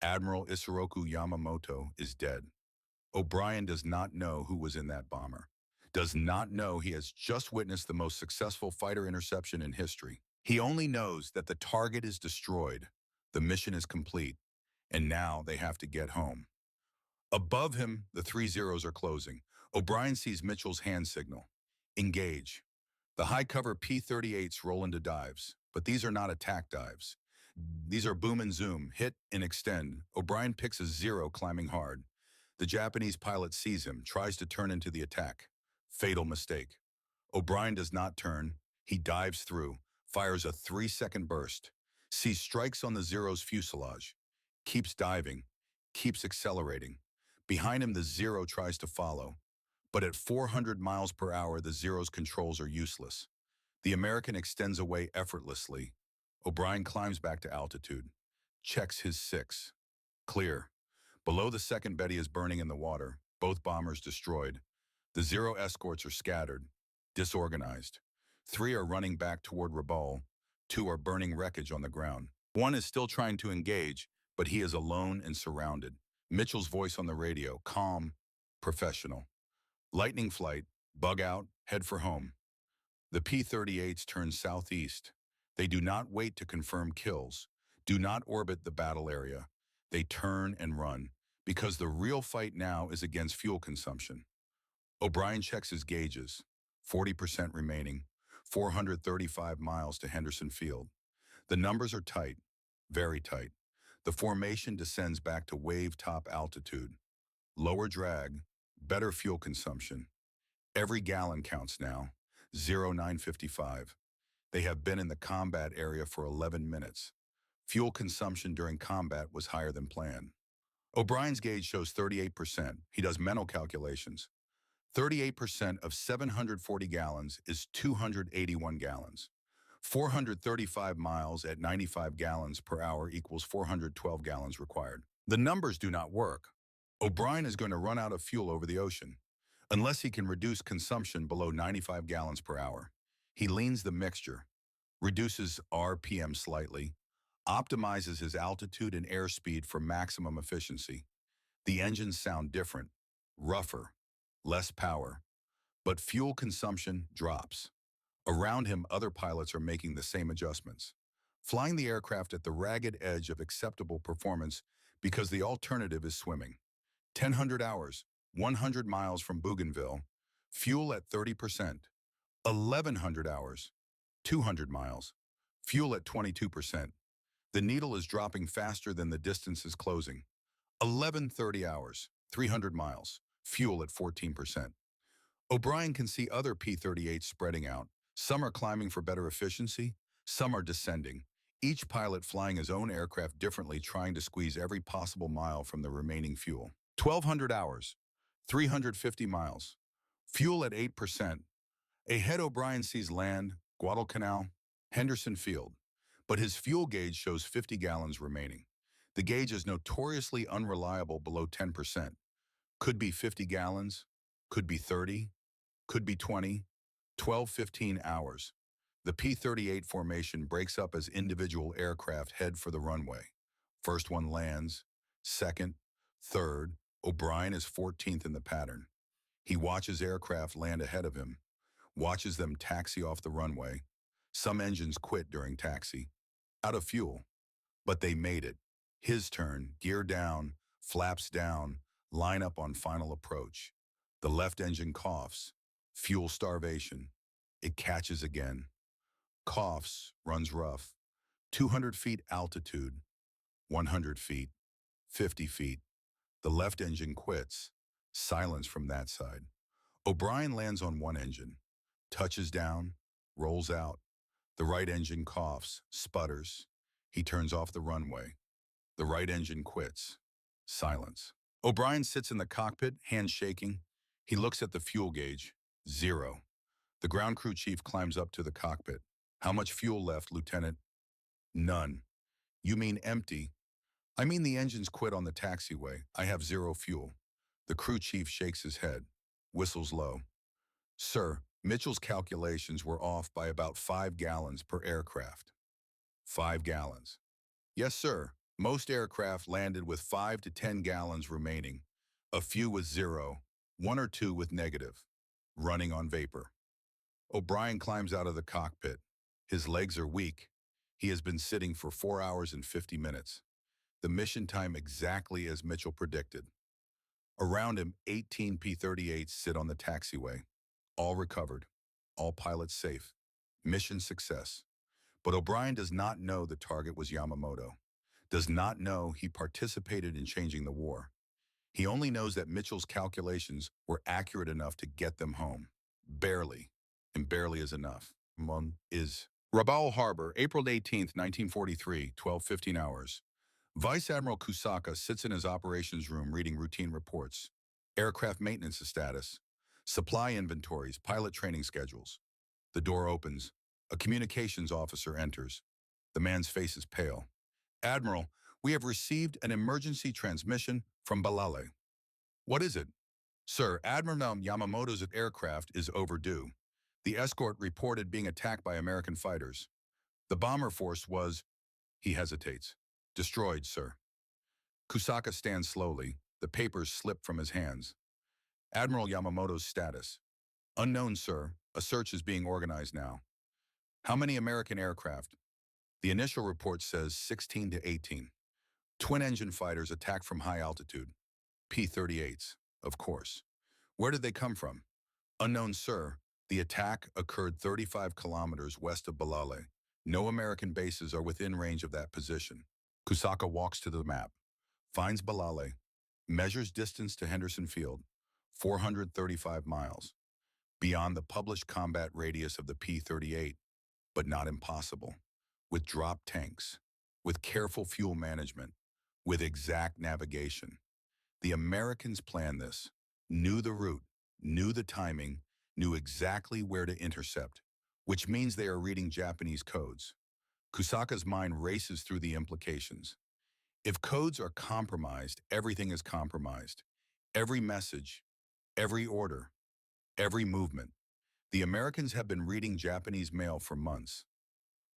[SPEAKER 1] Admiral Isoroku Yamamoto is dead. O'Brien does not know who was in that bomber. Does not know he has just witnessed the most successful fighter interception in history. He only knows that the target is destroyed, the mission is complete, and now they have to get home. Above him, the 3 zeros are closing. O'Brien sees Mitchell's hand signal. Engage. The high-cover P-38s roll into dives, but these are not attack dives. These are boom and zoom, hit and extend. O'Brien picks a 0 climbing hard. The Japanese pilot sees him, tries to turn into the attack. Fatal mistake. O'Brien does not turn. He dives through, fires a 3-second burst, sees strikes on the Zero's fuselage, keeps diving, keeps accelerating. Behind him, the Zero tries to follow, but at 400 miles per hour, the Zero's controls are useless. The American extends away effortlessly. O'Brien climbs back to altitude, checks his 6. Clear. Below, the second Betty is burning in the water, both bombers destroyed. The Zero escorts are scattered, disorganized. 3 are running back toward Rabaul. 2 are burning wreckage on the ground. 1 is still trying to engage, but he is alone and surrounded. Mitchell's voice on the radio, calm, professional. Lightning flight, bug out, head for home. The P-38s turn southeast. They do not wait to confirm kills, do not orbit the battle area. They turn and run, because the real fight now is against fuel consumption. O'Brien checks his gauges, 40% remaining, 435 miles to Henderson Field. The numbers are tight, very tight. The formation descends back to wave-top altitude. Lower drag, better fuel consumption. Every gallon counts now, 0955. They have been in the combat area for 11 minutes. Fuel consumption during combat was higher than planned. O'Brien's gauge shows 38%. He does mental calculations. 38% of 740 gallons is 281 gallons. 435 miles at 95 gallons per hour equals 412 gallons required. The numbers do not work. O'Brien is going to run out of fuel over the ocean, unless he can reduce consumption below 95 gallons per hour. He leans the mixture, reduces RPM slightly, optimizes his altitude and airspeed for maximum efficiency. The engines sound different, rougher, less power, but fuel consumption drops. Around him, other pilots are making the same adjustments, flying the aircraft at the ragged edge of acceptable performance because the alternative is swimming. 1,000 hours, 100 miles from Bougainville, fuel at 30%. 1,100 hours, 200 miles, fuel at 22%. The needle is dropping faster than the distance is closing. 1130 hours, 300 miles, fuel at 14%. O'Brien can see other P-38s spreading out. Some are climbing for better efficiency, some are descending, each pilot flying his own aircraft differently, trying to squeeze every possible mile from the remaining fuel. 1,200 hours, 350 miles, fuel at 8%. Ahead, O'Brien sees land, Guadalcanal, Henderson Field, but his fuel gauge shows 50 gallons remaining. The gauge is notoriously unreliable below 10%. Could be 50 gallons, could be 30, could be 20, 12, 15 hours. The P-38 formation breaks up as individual aircraft head for the runway. First one lands, second, third. O'Brien is 14th in the pattern. He watches aircraft land ahead of him, watches them taxi off the runway. Some engines quit during taxi, out of fuel, but they made it. His turn, gear down, flaps down, line up on final approach. The left engine coughs, fuel starvation. It catches again. Coughs, runs rough. 200 feet altitude, 100 feet, 50 feet. The left engine quits. Silence from that side. O'Brien lands on one engine, touches down, rolls out. The right engine coughs, sputters. He turns off the runway. The right engine quits. Silence. O'Brien sits in the cockpit, hands shaking. He looks at the fuel gauge. 0. The ground crew chief climbs up to the cockpit. How much fuel left, Lieutenant? None. You mean empty? I mean the engines quit on the taxiway. I have 0 fuel. The crew chief shakes his head, whistles low. Sir, Mitchell's calculations were off by about 5 gallons per aircraft. 5 gallons. Yes, sir. Most aircraft landed with 5 to 10 gallons remaining, a few with zero, one or two with negative, running on vapor. O'Brien climbs out of the cockpit. His legs are weak. He has been sitting for 4 hours and 50 minutes. The mission time exactly as Mitchell predicted. Around him, 18 P-38s sit on the taxiway. All recovered. All pilots safe. Mission success. But O'Brien does not know the target was Yamamoto. Does not know he participated in changing the war. He only knows that Mitchell's calculations were accurate enough to get them home. Barely. And barely is enough. One is Rabaul Harbor, April 18th, 1943, 12:15 hours. Vice Admiral Kusaka sits in his operations room reading routine reports, aircraft maintenance status, supply inventories, pilot training schedules. The door opens. A communications officer enters. The man's face is pale. Admiral, we have received an emergency transmission from Balale. What is it? Sir, Admiral Yamamoto's aircraft is overdue. The escort reported being attacked by American fighters. The bomber force was, he hesitates, destroyed, sir. Kusaka stands slowly. The papers slip from his hands. Admiral Yamamoto's status. Unknown, sir. A search is being organized now. How many American aircraft? The initial report says 16 to 18. Twin-engine fighters attacked from high altitude. P-38s, of course. Where did they come from? Unknown, sir. The attack occurred 35 kilometers west of Balale. No American bases are within range of that position. Kusaka walks to the map, finds Balale, measures distance to Henderson Field, 435 miles, beyond the published combat radius of the P-38, but not impossible. With drop tanks, with careful fuel management, with exact navigation. The Americans planned this, knew the route, knew the timing, knew exactly where to intercept, which means they are reading Japanese codes. Kusaka's mind races through the implications. If codes are compromised, everything is compromised. Every message, every order, every movement. The Americans have been reading Japanese mail for months.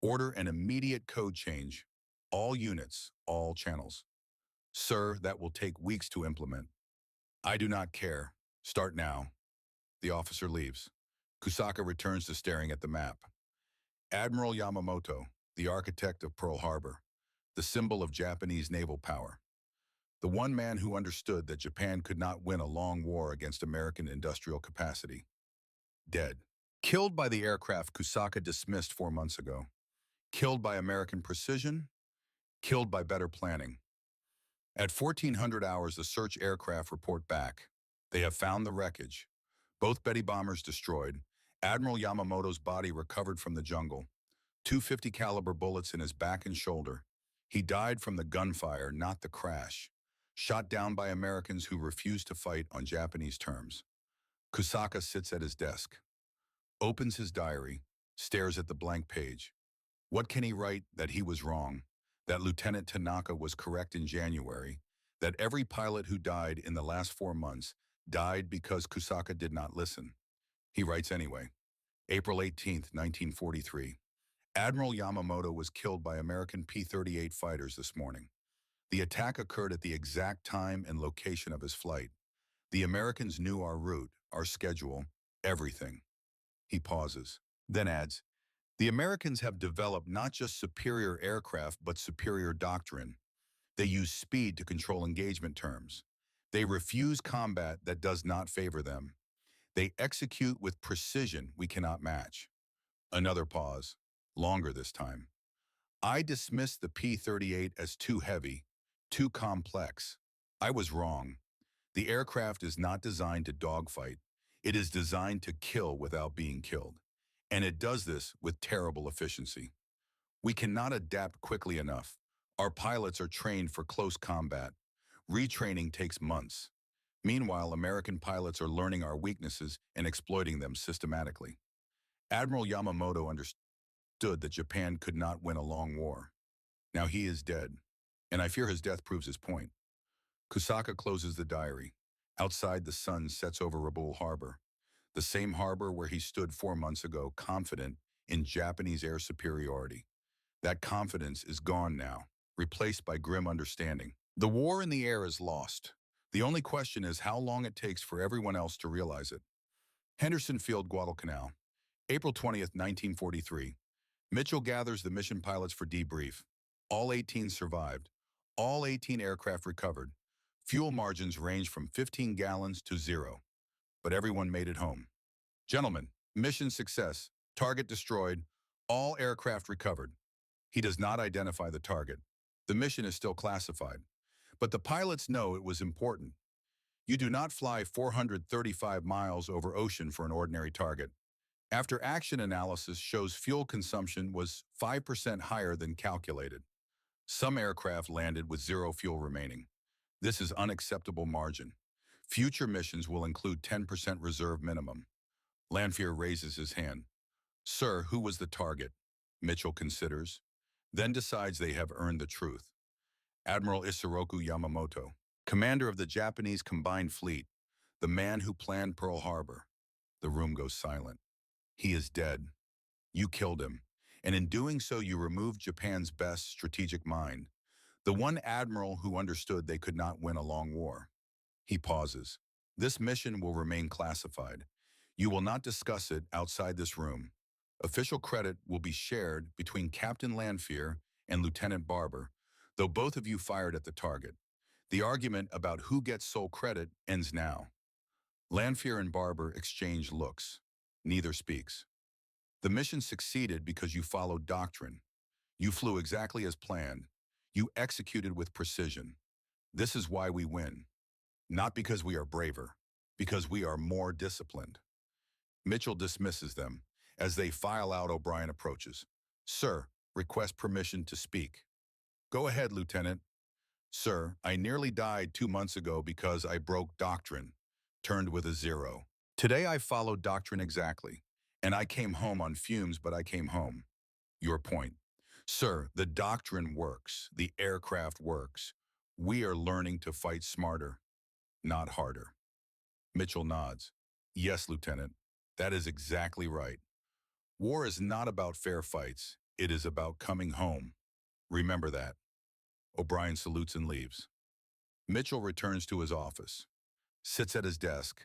[SPEAKER 1] Order an immediate code change. All units, all channels. Sir, that will take weeks to implement. I do not care. Start now. The officer leaves. Kusaka returns to staring at the map. Admiral Yamamoto, the architect of Pearl Harbor, the symbol of Japanese naval power. The one man who understood that Japan could not win a long war against American industrial capacity. Dead. Killed by the aircraft Kusaka dismissed 4 months ago. Killed by American precision. Killed by better planning. At 1400 hours, the search aircraft report back. They have found the wreckage. Both Betty bombers destroyed. Admiral Yamamoto's body recovered from the jungle. 250 caliber bullets in his back and shoulder. He died from the gunfire, not the crash. Shot down by Americans who refused to fight on Japanese terms. Kusaka sits at his desk. Opens his diary. Stares at the blank page. What can he write? That he was wrong. That Lieutenant Tanaka was correct in January. That every pilot who died in the last 4 months died because Kusaka did not listen. He writes anyway. April 18th, 1943. Admiral Yamamoto was killed by American P-38 fighters this morning. The attack occurred at the exact time and location of his flight. The Americans knew our route, our schedule, everything. He pauses, then adds, the Americans have developed not just superior aircraft, but superior doctrine. They use speed to control engagement terms. They refuse combat that does not favor them. They execute with precision we cannot match. Another pause, longer this time. I dismissed the P-38 as too heavy, too complex. I was wrong. The aircraft is not designed to dogfight. It is designed to kill without being killed. And it does this with terrible efficiency. We cannot adapt quickly enough. Our pilots are trained for close combat. Retraining takes months. Meanwhile, American pilots are learning our weaknesses and exploiting them systematically. Admiral Yamamoto understood that Japan could not win a long war. Now he is dead, and I fear his death proves his point. Kusaka closes the diary. Outside, the sun sets over Rabaul Harbor, the same harbor where he stood 4 months ago, confident in Japanese air superiority. That confidence is gone now, replaced by grim understanding. The war in the air is lost. The only question is how long it takes for everyone else to realize it. Henderson Field, Guadalcanal, April 20th, 1943. Mitchell gathers the mission pilots for debrief. All 18 survived. All 18 aircraft recovered. Fuel margins range from 15 gallons to 0. But everyone made it home. Gentlemen, mission success. Target destroyed. All aircraft recovered. He does not identify the target. The mission is still classified. But the pilots know it was important. You do not fly 435 miles over ocean for an ordinary target. After action analysis shows fuel consumption was 5% higher than calculated. Some aircraft landed with 0 fuel remaining. This is unacceptable margin. Future missions will include 10% reserve minimum. Lanphier raises his hand. Sir, who was the target? Mitchell considers, then decides they have earned the truth. Admiral Isoroku Yamamoto, commander of the Japanese Combined Fleet, the man who planned Pearl Harbor. The room goes silent. He is dead. You killed him, and in doing so you removed Japan's best strategic mind, the one admiral who understood they could not win a long war. He pauses. This mission will remain classified. You will not discuss it outside this room. Official credit will be shared between Captain Lanphier and Lieutenant Barber, though both of you fired at the target. The argument about who gets sole credit ends now. Lanphier and Barber exchange looks. Neither speaks. The mission succeeded because you followed doctrine. You flew exactly as planned. You executed with precision. This is why we win. Not because we are braver, because we are more disciplined. Mitchell dismisses them. As they file out, O'Brien approaches. Sir, request permission to speak. Go ahead, Lieutenant. Sir, I nearly died 2 months ago because I broke doctrine, turned with a 0. Today I followed doctrine exactly, and I came home on fumes, but I came home. Your point. Sir, the doctrine works. The aircraft works. We are learning to fight smarter, not harder. Mitchell nods. Yes, Lieutenant. That is exactly right. War is not about fair fights. It is about coming home. Remember that. O'Brien salutes and leaves. Mitchell returns to his office, sits at his desk,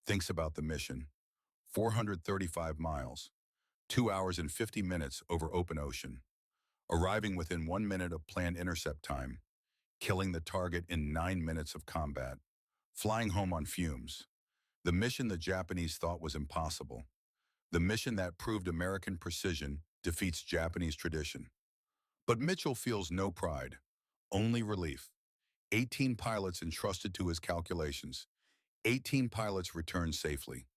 [SPEAKER 1] thinks about the mission. 435 miles, 2 hours and 50 minutes over open ocean, arriving within 1 minute of planned intercept time, killing the target in 9 minutes of combat, flying home on fumes. The mission the Japanese thought was impossible. The mission that proved American precision defeats Japanese tradition. But Mitchell feels no pride, only relief. 18 pilots entrusted to his calculations. 18 pilots returned safely.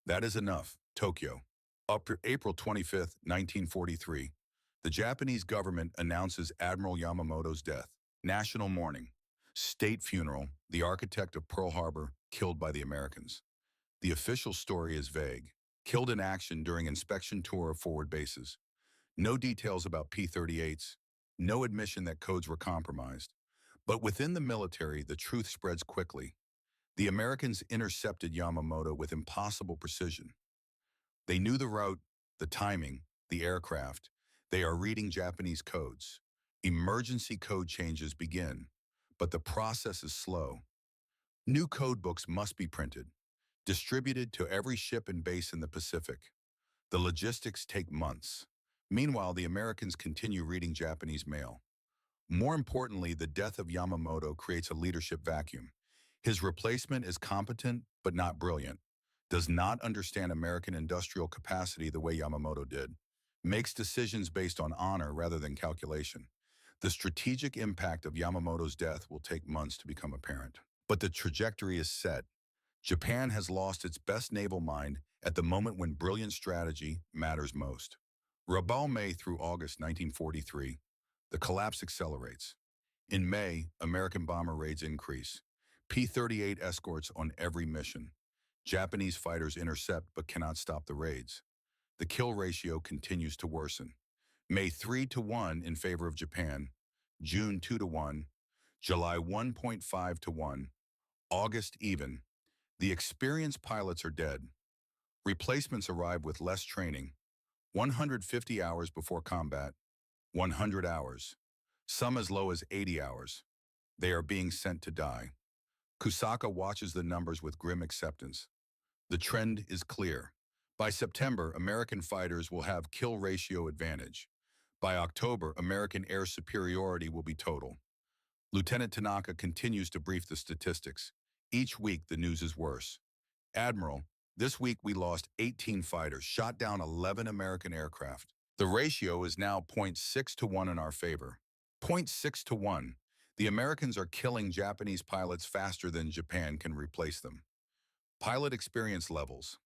[SPEAKER 1] That is enough, Tokyo. Up to April 25th, 1943, the Japanese government announces Admiral Yamamoto's death. National mourning. State funeral, the architect of Pearl Harbor, killed by the Americans. The official story is vague. Killed in action during inspection tour of forward bases. No details about P-38s. No admission that codes were compromised. But within the military, the truth spreads quickly. The Americans intercepted Yamamoto with impossible precision. They knew the route, the timing, the aircraft. They are reading Japanese codes. Emergency code changes begin, but the process is slow. New code books must be printed, distributed to every ship and base in the Pacific. The logistics take months. Meanwhile, the Americans continue reading Japanese mail. More importantly, the death of Yamamoto creates a leadership vacuum. His replacement is competent, but not brilliant, does not understand American industrial capacity the way Yamamoto did, makes decisions based on honor rather than calculation. The strategic impact of Yamamoto's death will take months to become apparent. But the trajectory is set. Japan has lost its best naval mind at the moment when brilliant strategy matters most. May through August 1943, the collapse accelerates. In May, American bomber raids increase. P-38 escorts on every mission. Japanese fighters intercept but cannot stop the raids. The kill ratio continues to worsen. May 3-1 in favor of Japan, June 2-1, July 1.5-1, August even. The experienced pilots are dead. Replacements arrive with less training, 150 hours before combat, 100 hours. some as low as 80 hours. They are being sent to die. Kusaka watches the numbers with grim acceptance. The trend is clear. By September, American fighters will have kill ratio advantage. By October, American air superiority will be total. Lieutenant Tanaka continues to brief the statistics. Each week, the news is worse. Admiral, this week we lost 18 fighters, shot down 11 American aircraft. The ratio is now 0.6 to 1 in our favor. 0.6 to 1. The Americans are killing Japanese pilots faster than Japan can replace them. Pilot experience levels.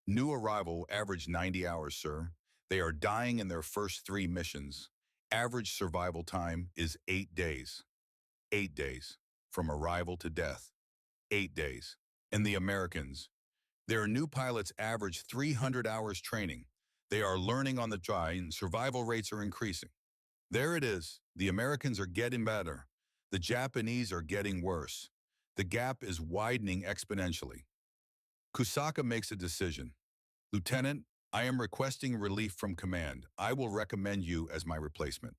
[SPEAKER 1] New arrival average 90 hours, sir. They are dying in their first 3 missions. Average survival time is 8 days. 8 days. From arrival to death. 8 days. And the Americans. Their new pilots average 300 hours training. They are learning on the job and survival rates are increasing. There it is. The Americans are getting better. The Japanese are getting worse. The gap is widening exponentially. Kusaka makes a decision. Lieutenant, I am requesting relief from command. I will recommend you as my replacement.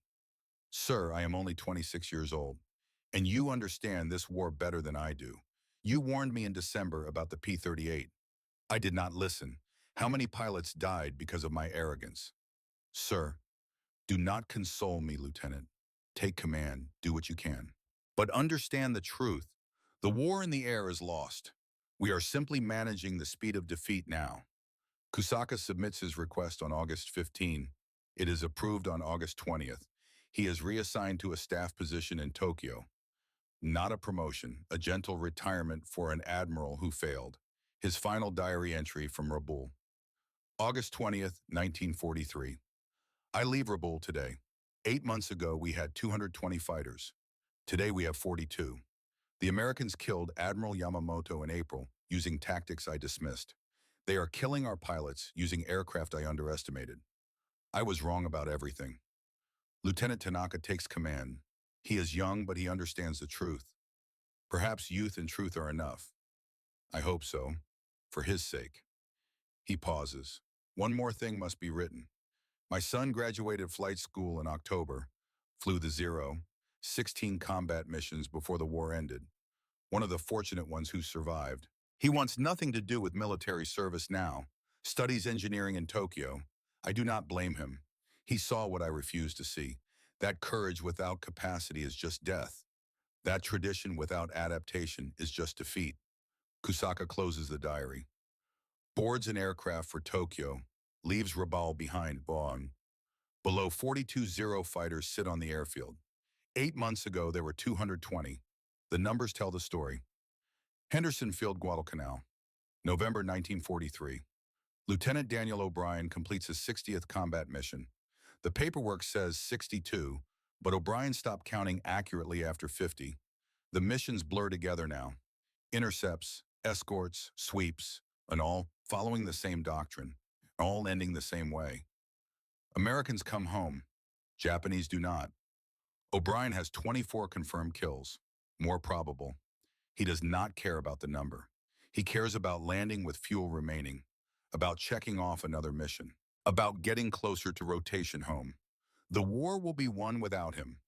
[SPEAKER 1] Sir, I am only 26 years old, and you understand this war better than I do. You warned me in December about the P-38. I did not listen. How many pilots died because of my arrogance? Sir, do not console me, Lieutenant. Take command, do what you can. But understand the truth. The war in the air is lost. We are simply managing the speed of defeat now. Kusaka submits his request on August 15. It is approved on August 20th. He is reassigned to a staff position in Tokyo. Not a promotion, a gentle retirement for an admiral who failed. His final diary entry from Rabaul. August 20th, 1943. I leave Rabaul today. 8 months ago, we had 220 fighters. Today, we have 42. The Americans killed Admiral Yamamoto in April using tactics I dismissed. They are killing our pilots using aircraft I underestimated. I was wrong about everything. Lieutenant Tanaka takes command. He is young, but he understands the truth. Perhaps youth and truth are enough. I hope so, for his sake. He pauses. One more thing must be written. My son graduated flight school in October, flew the Zero, 16 combat missions before the war ended. One of the fortunate ones who survived. He wants nothing to do with military service now, studies engineering in Tokyo. I do not blame him. He saw what I refused to see. That courage without capacity is just death. That tradition without adaptation is just defeat. Kusaka closes the diary. Boards an aircraft for Tokyo, leaves Rabaul behind Bonn. Below 42 Zero fighters sit on the airfield. 8 months ago, there were 220. The numbers tell the story. Henderson Field, Guadalcanal, November 1943. Lieutenant Daniel O'Brien completes his 60th combat mission. The paperwork says 62, but O'Brien stopped counting accurately after 50. The missions blur together now. Intercepts, escorts, sweeps, and all following the same doctrine, all ending the same way. Americans come home. Japanese do not. O'Brien has 24 confirmed kills, more probable. He does not care about the number. He cares about landing with fuel remaining, about checking off another mission, about getting closer to rotation home. The war will be won without him.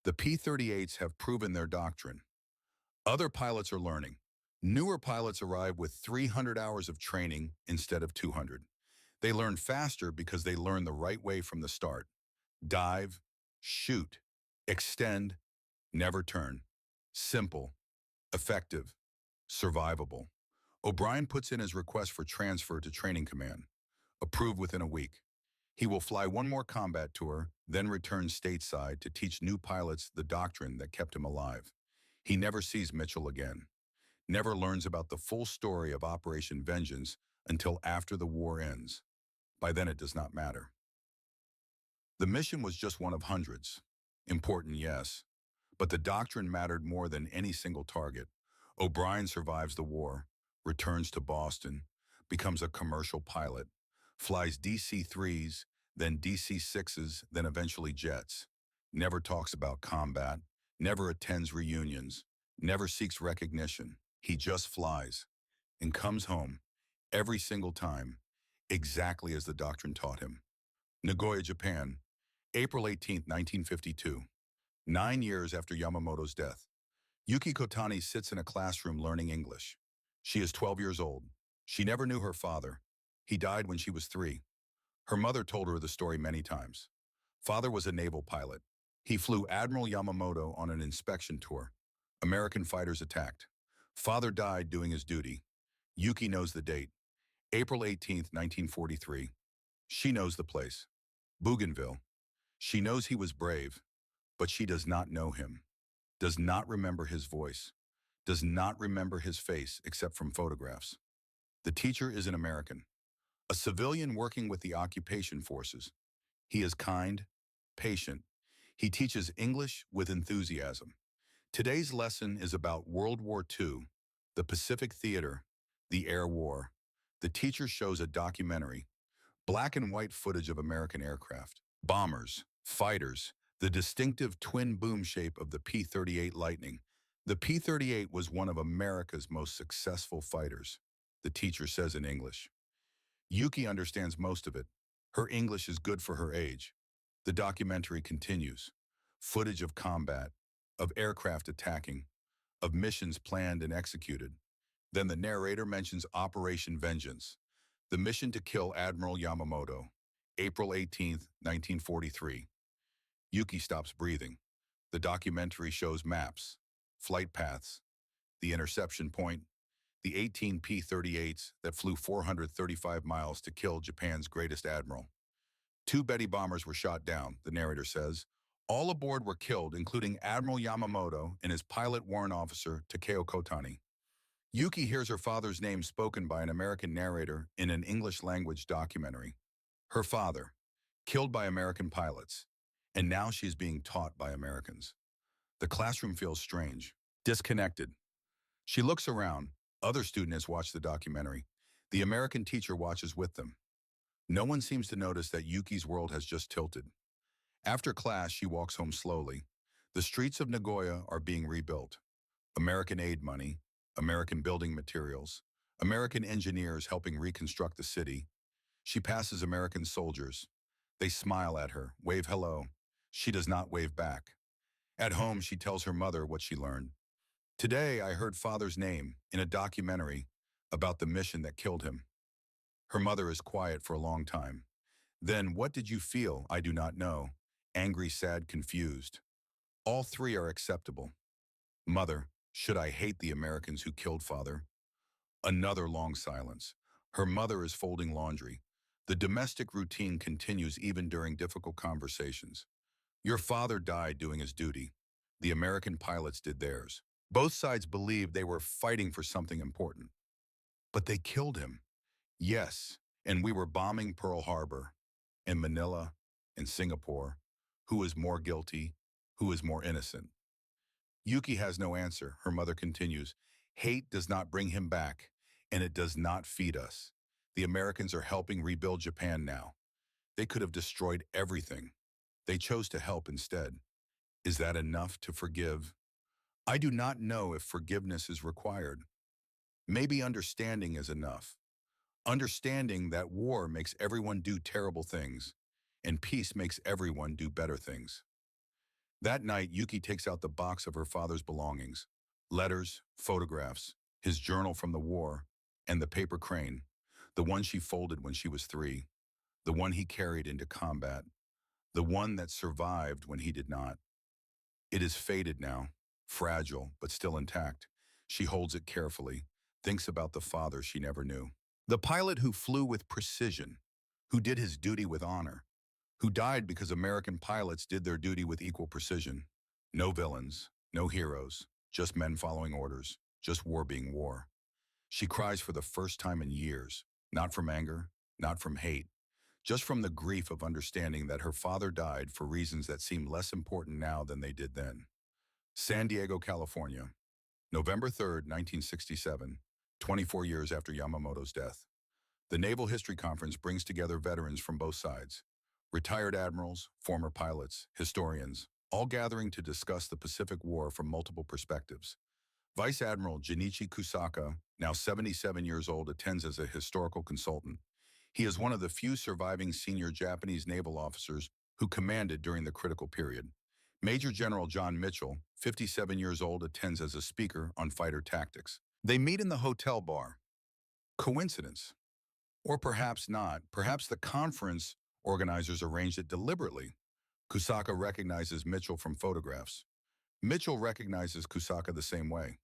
[SPEAKER 1] The P-38s have proven their doctrine. Other pilots are learning. Newer pilots arrive with 300 hours of training instead of 200. They learn faster because they learn the right way from the start. Dive, shoot, extend, never turn. Simple, effective, survivable. O'Brien puts in his request for transfer to training command. Approved within a week. He will fly one more combat tour, then return stateside to teach new pilots the doctrine that kept him alive. He never sees Mitchell again. Never learns about the full story of Operation Vengeance until after the war ends. By then it does not matter. The mission was just one of hundreds. Important, yes. But the doctrine mattered more than any single target. O'Brien survives the war, returns to Boston, becomes a commercial pilot, flies DC-3s, then DC-6s, then eventually jets. Never talks about combat, never attends reunions, never seeks recognition. He just flies and comes home every single time, exactly as the doctrine taught him. Nagoya, Japan, April 18, 1952. 9 years after Yamamoto's death, Yuki Kotani sits in a classroom learning English. She is 12 years old. She never knew her father. He died when she was 3. Her mother told her the story many times. Father was a naval pilot. He flew Admiral Yamamoto on an inspection tour. American fighters attacked. Father died doing his duty. Yuki knows the date, April 18th, 1943. She knows the place, Bougainville. She knows he was brave, but she does not know him, does not remember his voice, does not remember his face except from photographs. The teacher is an American, a civilian working with the occupation forces. He is kind, patient. He teaches English with enthusiasm. Today's lesson is about World War II, the Pacific Theater, the Air War. The teacher shows a documentary, black and white footage of American aircraft, bombers, fighters, the distinctive twin boom shape of the P-38 Lightning. The P-38 was one of America's most successful fighters, the teacher says in English. Yuki understands most of it. Her English is good for her age. The documentary continues. Footage of combat, of aircraft attacking, of missions planned and executed. Then the narrator mentions Operation Vengeance, the mission to kill Admiral Yamamoto, April 18th, 1943. Yuki stops breathing. The documentary shows maps, flight paths, the interception point, the 18 P-38s that flew 435 miles to kill Japan's greatest admiral. 2 Betty bombers were shot down, the narrator says. All aboard were killed, including Admiral Yamamoto and his pilot warrant officer, Takeo Kotani. Yuki hears her father's name spoken by an American narrator in an English-language documentary. Her father, killed by American pilots, and now she's being taught by Americans. The classroom feels strange, disconnected. She looks around. Other students watch the documentary. The American teacher watches with them. No one seems to notice that Yuki's world has just tilted. After class, she walks home slowly. The streets of Nagoya are being rebuilt. American aid money, American building materials, American engineers helping reconstruct the city. She passes American soldiers. They smile at her, wave hello. She does not wave back. At home, she tells her mother what she learned. Today, I heard Father's name in a documentary about the mission that killed him. Her mother is quiet for a long time. Then, what did you feel? I do not know. Angry, sad, confused. All 3 are acceptable. Mother, should I hate the Americans who killed Father? Another long silence. Her mother is folding laundry. The domestic routine continues even during difficult conversations. Your father died doing his duty. The American pilots did theirs. Both sides believed they were fighting for something important. But they killed him. Yes, and we were bombing Pearl Harbor, and Manila, and Singapore. Who is more guilty? Who is more innocent? Yuki has no answer. Her mother continues. Hate does not bring him back, and it does not feed us. The Americans are helping rebuild Japan now. They could have destroyed everything. They chose to help instead. Is that enough to forgive? I do not know if forgiveness is required. Maybe understanding is enough. Understanding that war makes everyone do terrible things, and peace makes everyone do better things. That night, Yuki takes out the box of her father's belongings, letters, photographs, his journal from the war, and the paper crane, the one she folded when she was 3, the one he carried into combat, the one that survived when he did not. It is faded now, fragile, but still intact. She holds it carefully, thinks about the father she never knew. The pilot who flew with precision, who did his duty with honor, who died because American pilots did their duty with equal precision. No villains, no heroes, just men following orders, just war being war. She cries for the first time in years, not from anger, not from hate, just from the grief of understanding that her father died for reasons that seem less important now than they did then. San Diego, California, November 3rd, 1967, 24 years after Yamamoto's death. The Naval History Conference brings together veterans from both sides, retired admirals, former pilots, historians, all gathering to discuss the Pacific War from multiple perspectives. Vice Admiral Junichi Kusaka, now 77 years old, attends as a historical consultant. He is one of the few surviving senior Japanese naval officers who commanded during the critical period. Major General John Mitchell, 57 years old, attends as a speaker on fighter tactics. They meet in the hotel bar. Coincidence? Or perhaps not. Perhaps the conference organizers arranged it deliberately. Kusaka recognizes Mitchell from photographs. Mitchell recognizes Kusaka the same way.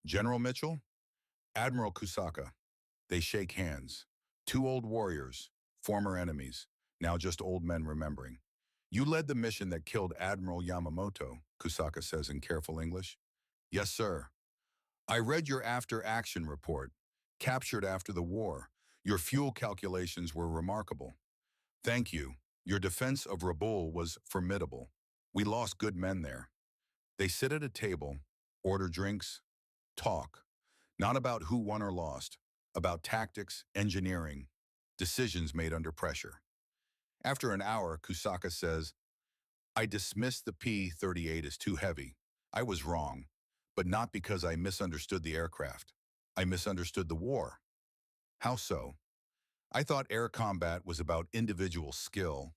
[SPEAKER 1] General Mitchell? Admiral Kusaka. They shake hands. Two old warriors, former enemies, now just old men remembering. You led the mission that killed Admiral Yamamoto, Kusaka says in careful English. Yes, sir. I read your after-action report, captured after the war. Your fuel calculations were remarkable. Thank you. Your defense of Rabaul was formidable. We lost good men there. They sit at a table, order drinks, talk. Not about who won or lost, about tactics, engineering, decisions made under pressure. After an hour, Kusaka says, I dismissed the P-38 as too heavy. I was wrong, but not because I misunderstood the aircraft. I misunderstood the war. How so? I thought air combat was about individual skill,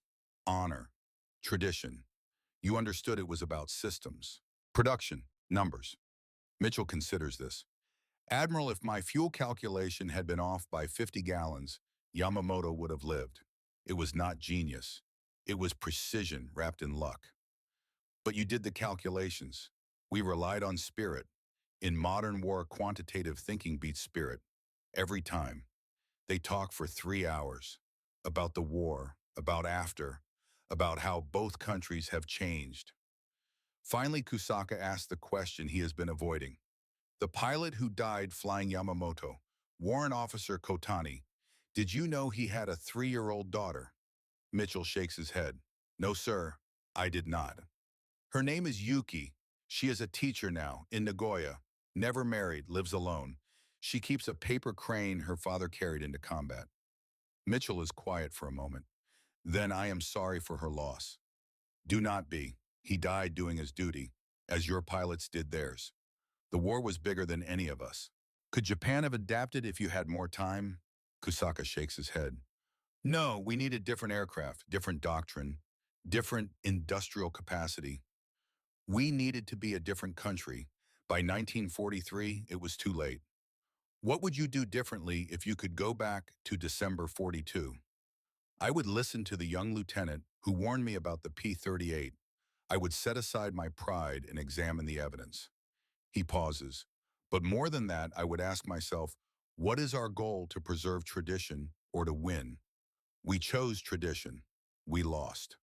[SPEAKER 1] honor, tradition. You understood it was about systems, production, numbers. Mitchell considers this. Admiral, if my fuel calculation had been off by 50 gallons, Yamamoto would have lived. It was not genius. It was precision wrapped in luck. But you did the calculations. We relied on spirit. In modern war, quantitative thinking beats spirit. Every time. They talk for 3 hours. About the war, about after, about how both countries have changed. Finally, Kusaka asks the question he has been avoiding. The pilot who died flying Yamamoto, Warrant Officer Kotani, did you know he had a 3-year-old daughter? Mitchell shakes his head. No, sir, I did not. Her name is Yuki. She is a teacher now, in Nagoya. Never married, lives alone. She keeps a paper crane her father carried into combat. Mitchell is quiet for a moment. Then I am sorry for her loss. Do not be. He died doing his duty, as your pilots did theirs. The war was bigger than any of us. Could Japan have adapted if you had more time? Kusaka shakes his head. No, we needed different aircraft, different doctrine, different industrial capacity. We needed to be a different country. By 1943, it was too late. What would you do differently if you could go back to December 42? I would listen to the young lieutenant who warned me about the P-38. I would set aside my pride and examine the evidence. He pauses. But more than that, I would ask myself, what is our goal, to preserve tradition or to win? We chose tradition. We lost.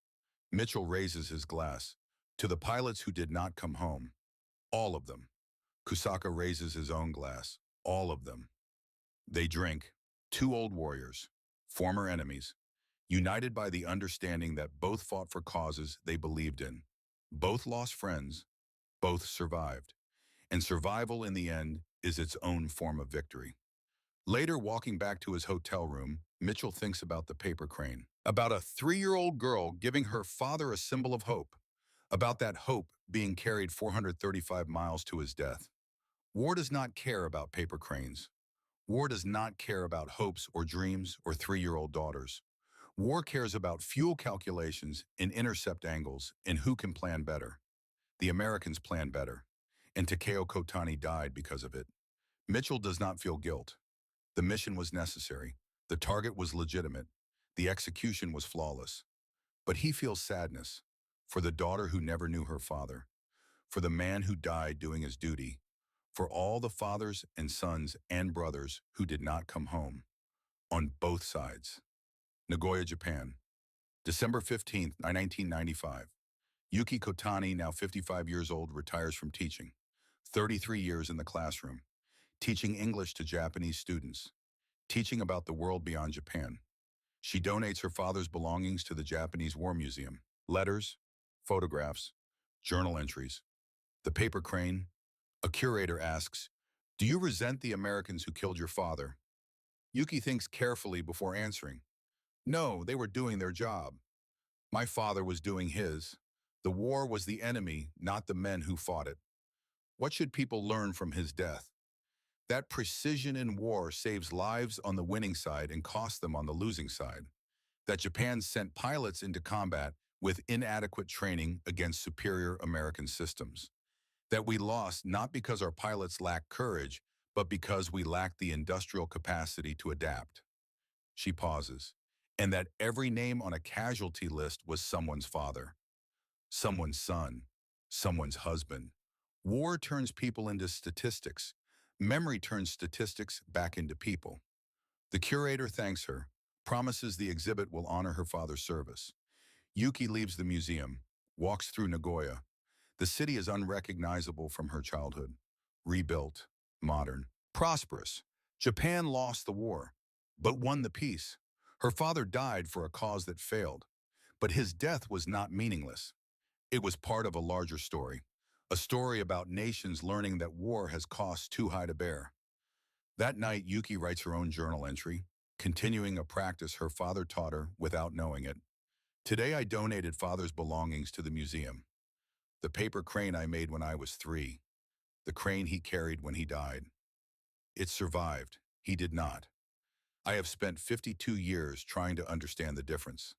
[SPEAKER 1] Mitchell raises his glass. To the pilots who did not come home. All of them. Kusaka raises his own glass. All of them. They drink. Two old warriors. Former enemies. United by the understanding that both fought for causes they believed in. Both lost friends. Both survived. And survival in the end is its own form of victory. Later, walking back to his hotel room, Mitchell thinks about the paper crane, about a 3-year-old girl giving her father a symbol of hope, about that hope being carried 435 miles to his death. War does not care about paper cranes. War does not care about hopes or dreams or 3-year-old daughters. War cares about fuel calculations and intercept angles and who can plan better. The Americans planned better, and Takeo Kotani died because of it. Mitchell does not feel guilt. The mission was necessary. The target was legitimate. The execution was flawless. But he feels sadness for the daughter who never knew her father, for the man who died doing his duty, for all the fathers and sons and brothers who did not come home, on both sides. Nagoya, Japan, December 15th, 1995. Yuki Kotani, now 55 years old, retires from teaching. 33 years in the classroom, teaching English to Japanese students, teaching about the world beyond Japan. She donates her father's belongings to the Japanese War Museum. Letters, photographs, journal entries. The paper crane. A curator asks, do you resent the Americans who killed your father? Yuki thinks carefully before answering. No, they were doing their job. My father was doing his. The war was the enemy, not the men who fought it. What should people learn from his death? That precision in war saves lives on the winning side and costs them on the losing side. That Japan sent pilots into combat with inadequate training against superior American systems. That we lost not because our pilots lacked courage, but because we lacked the industrial capacity to adapt. She pauses. And that every name on a casualty list was someone's father, someone's son, someone's husband. War turns people into statistics. Memory turns statistics back into people. The curator thanks her, promises the exhibit will honor her father's service. Yuki leaves the museum, walks through Nagoya. The city is unrecognizable from her childhood. Rebuilt, modern, prosperous. Japan lost the war, but won the peace. Her father died for a cause that failed, but his death was not meaningless. It was part of a larger story, a story about nations learning that war has cost too high to bear. That night, Yuki writes her own journal entry, continuing a practice her father taught her without knowing it. Today, I donated father's belongings to the museum. The paper crane I made when I was 3. The crane he carried when he died. It survived. He did not. I have spent 52 years trying to understand the difference.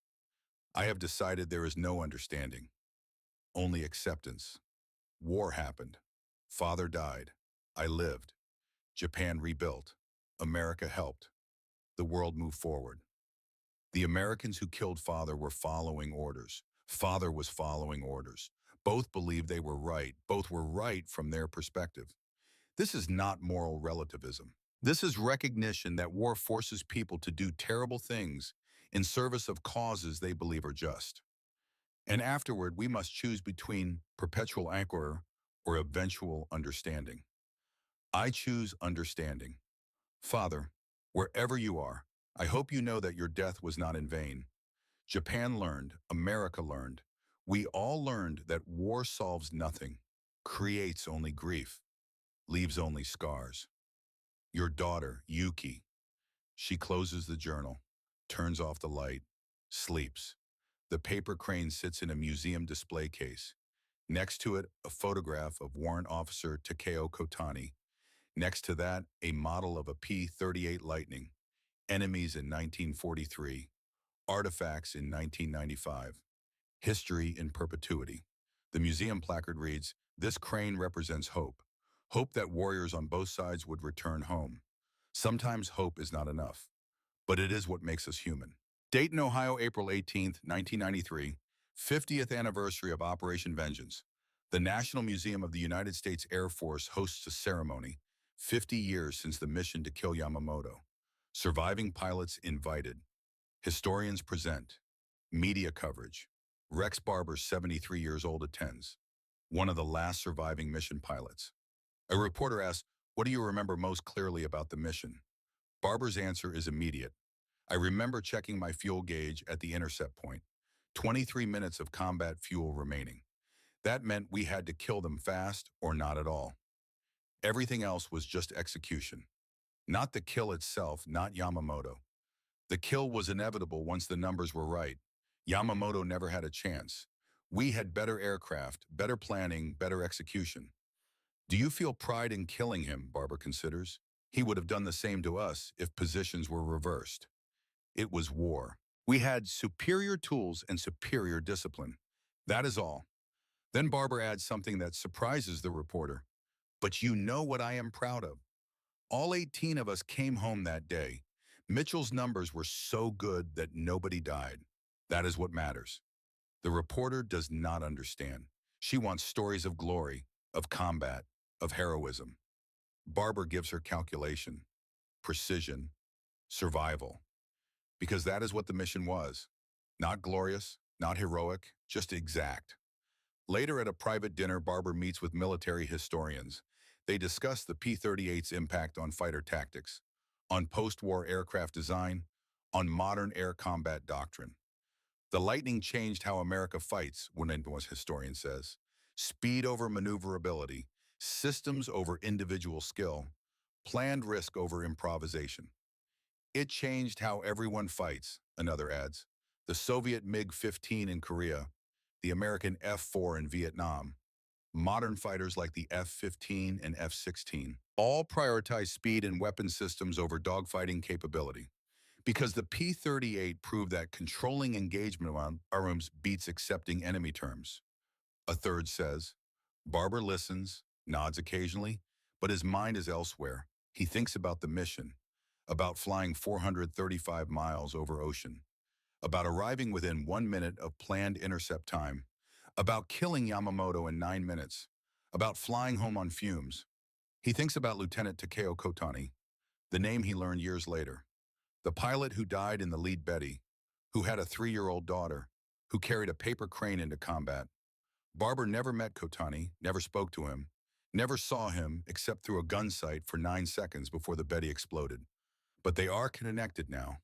[SPEAKER 1] I have decided there is no understanding, only acceptance. War happened. Father died. I lived. Japan rebuilt. America helped. The world moved forward. The Americans who killed father were following orders. Father was following orders. Both believed they were right. Both were right from their perspective. This is not moral relativism. This is recognition that war forces people to do terrible things in service of causes they believe are just. And afterward, we must choose between perpetual anger or eventual understanding. I choose understanding. Father, wherever you are, I hope you know that your death was not in vain. Japan learned, America learned. We all learned that war solves nothing, creates only grief, leaves only scars. Your daughter, Yuki. She closes the journal, turns off the light, sleeps. The paper crane sits in a museum display case. Next to it, a photograph of Warrant Officer Takeo Kotani. Next to that, a model of a P-38 Lightning. Enemies in 1943. Artifacts in 1995. History in perpetuity. The museum placard reads, "This crane represents hope. Hope that warriors on both sides would return home. Sometimes hope is not enough, but it is what makes us human." Dayton, Ohio, April 18th, 1993, 50th anniversary of Operation Vengeance. The National Museum of the United States Air Force hosts a ceremony, 50 years since the mission to kill Yamamoto. Surviving pilots invited. Historians present. Media coverage. Rex Barber, 73 years old, attends. One of the last surviving mission pilots. A reporter asks, "What do you remember most clearly about the mission?" Barber's answer is immediate. "I remember checking my fuel gauge at the intercept point. 23 minutes of combat fuel remaining. That meant we had to kill them fast or not at all. Everything else was just execution. Not the kill itself, not Yamamoto. The kill was inevitable once the numbers were right. Yamamoto never had a chance. We had better aircraft, better planning, better execution." "Do you feel pride in killing him?" Barber considers. "He would have done the same to us if positions were reversed." It was war. We had superior tools and superior discipline. That is all. Then Barber adds something that surprises the reporter. "But you know what I am proud of? All 18 of us came home that day. Mitchell's numbers were so good that nobody died. That is what matters." The reporter does not understand. She wants stories of glory, of combat, of heroism. Barber gives her calculation, precision, survival. Because that is what the mission was. Not glorious, not heroic, just exact. Later at a private dinner, Barber meets with military historians. They discuss the P-38's impact on fighter tactics, on post-war aircraft design, on modern air combat doctrine. "The Lightning changed how America fights," one historian says. "Speed over maneuverability, systems over individual skill, planned risk over improvisation. It changed how everyone fights," another adds. "The Soviet MiG-15 in Korea, the American F-4 in Vietnam, modern fighters like the F-15 and F-16, all prioritize speed and weapon systems over dogfighting capability. Because the P-38 proved that controlling engagement on arms beats accepting enemy terms. A third says, Barber listens, nods occasionally, but his mind is elsewhere. He thinks about the mission, about flying 435 miles over ocean, about arriving within 1 minute of planned intercept time, about killing Yamamoto in 9 minutes, about flying home on fumes. He thinks about Lieutenant Takeo Kotani, the name he learned years later, the pilot who died in the lead Betty, who had a 3-year-old daughter, who carried a paper crane into combat. Barber never met Kotani, never spoke to him, never saw him except through a gun sight for 9 seconds before the Betty exploded. But they are connected now,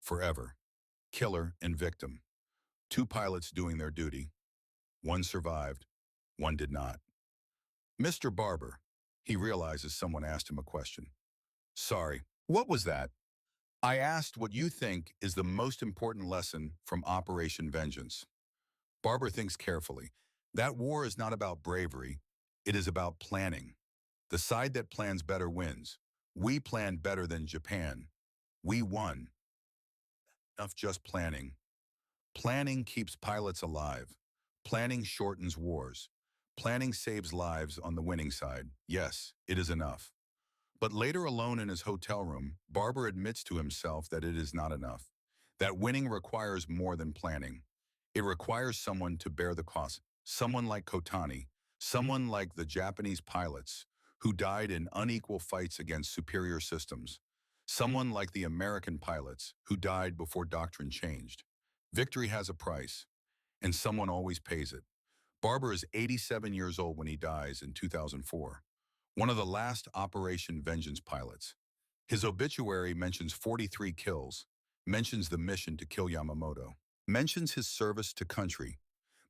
[SPEAKER 1] forever. Killer and victim. Two pilots doing their duty. One survived, one did not. Mr. Barber, he realizes someone asked him a question. Sorry, what was that? I asked what you think is the most important lesson from Operation Vengeance. Barber thinks carefully. That war is not about bravery. It is about planning. The side that plans better wins. We planned better than Japan. We won. Enough just planning. Planning keeps pilots alive. Planning shortens wars. Planning saves lives on the winning side. Yes, it is enough. But later alone in his hotel room, Barber admits to himself that it is not enough. That winning requires more than planning. It requires someone to bear the cost. Someone like Kotani, someone like the Japanese pilots who died in unequal fights against superior systems. Someone like the American pilots who died before doctrine changed. Victory has a price, and someone always pays it. Barber is 87 years old when he dies in 2004, one of the last Operation Vengeance pilots. His obituary mentions 43 kills, mentions the mission to kill Yamamoto, mentions his service to country,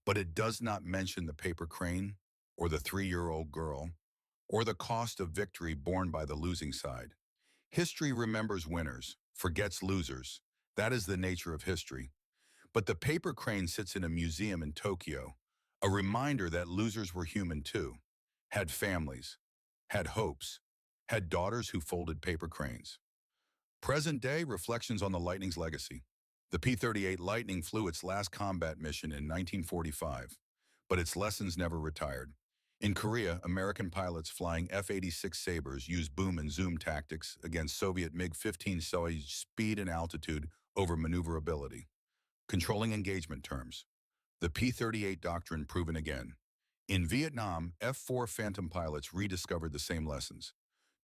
[SPEAKER 1] but it does not mention the paper crane, or the 3-year-old girl, or the cost of victory borne by the losing side. History remembers winners, forgets losers. That is the nature of history. But the paper crane sits in a museum in Tokyo, a reminder that losers were human too, had families, had hopes, had daughters who folded paper cranes. Present day reflections on the Lightning's legacy. The P-38 Lightning flew its last combat mission in 1945, but its lessons never retired. In Korea, American pilots flying F-86 Sabres used boom and zoom tactics against Soviet MiG-15 Soyuz speed and altitude over maneuverability. Controlling engagement terms. The P-38 doctrine proven again. In Vietnam, F-4 Phantom pilots rediscovered the same lessons.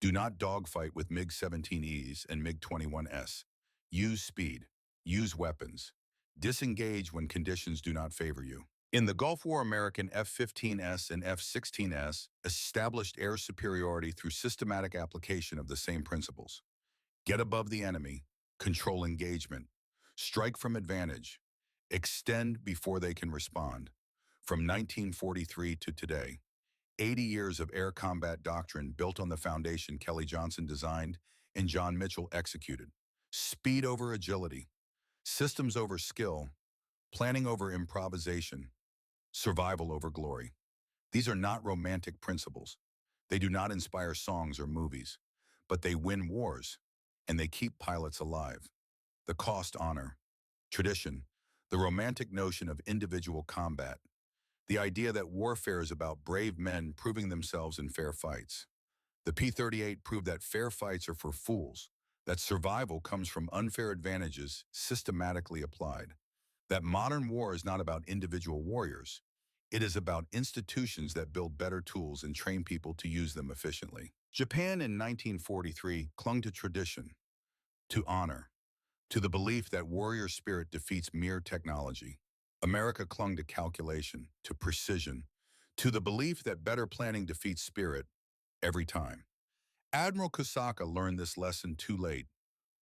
[SPEAKER 1] Do not dogfight with MiG-17Es and MiG-21S. Use speed. Use weapons. Disengage when conditions do not favor you. In the Gulf War, American F-15S and F-16S established air superiority through systematic application of the same principles. Get above the enemy, control engagement, strike from advantage, extend before they can respond. From 1943 to today, 80 years of air combat doctrine built on the foundation Kelly Johnson designed and John Mitchell executed. Speed over agility, systems over skill, planning over improvisation, survival over glory. These are not romantic principles. They do not inspire songs or movies, but they win wars, and they keep pilots alive. The cost honor, tradition, the romantic notion of individual combat, the idea that warfare is about brave men proving themselves in fair fights. The P-38 proved that fair fights are for fools, that survival comes from unfair advantages systematically applied, that modern war is not about individual warriors. It is about institutions that build better tools and train people to use them efficiently. Japan in 1943 clung to tradition, to honor, to the belief that warrior spirit defeats mere technology. America clung to calculation, to precision, to the belief that better planning defeats spirit every time. Admiral Kusaka learned this lesson too late.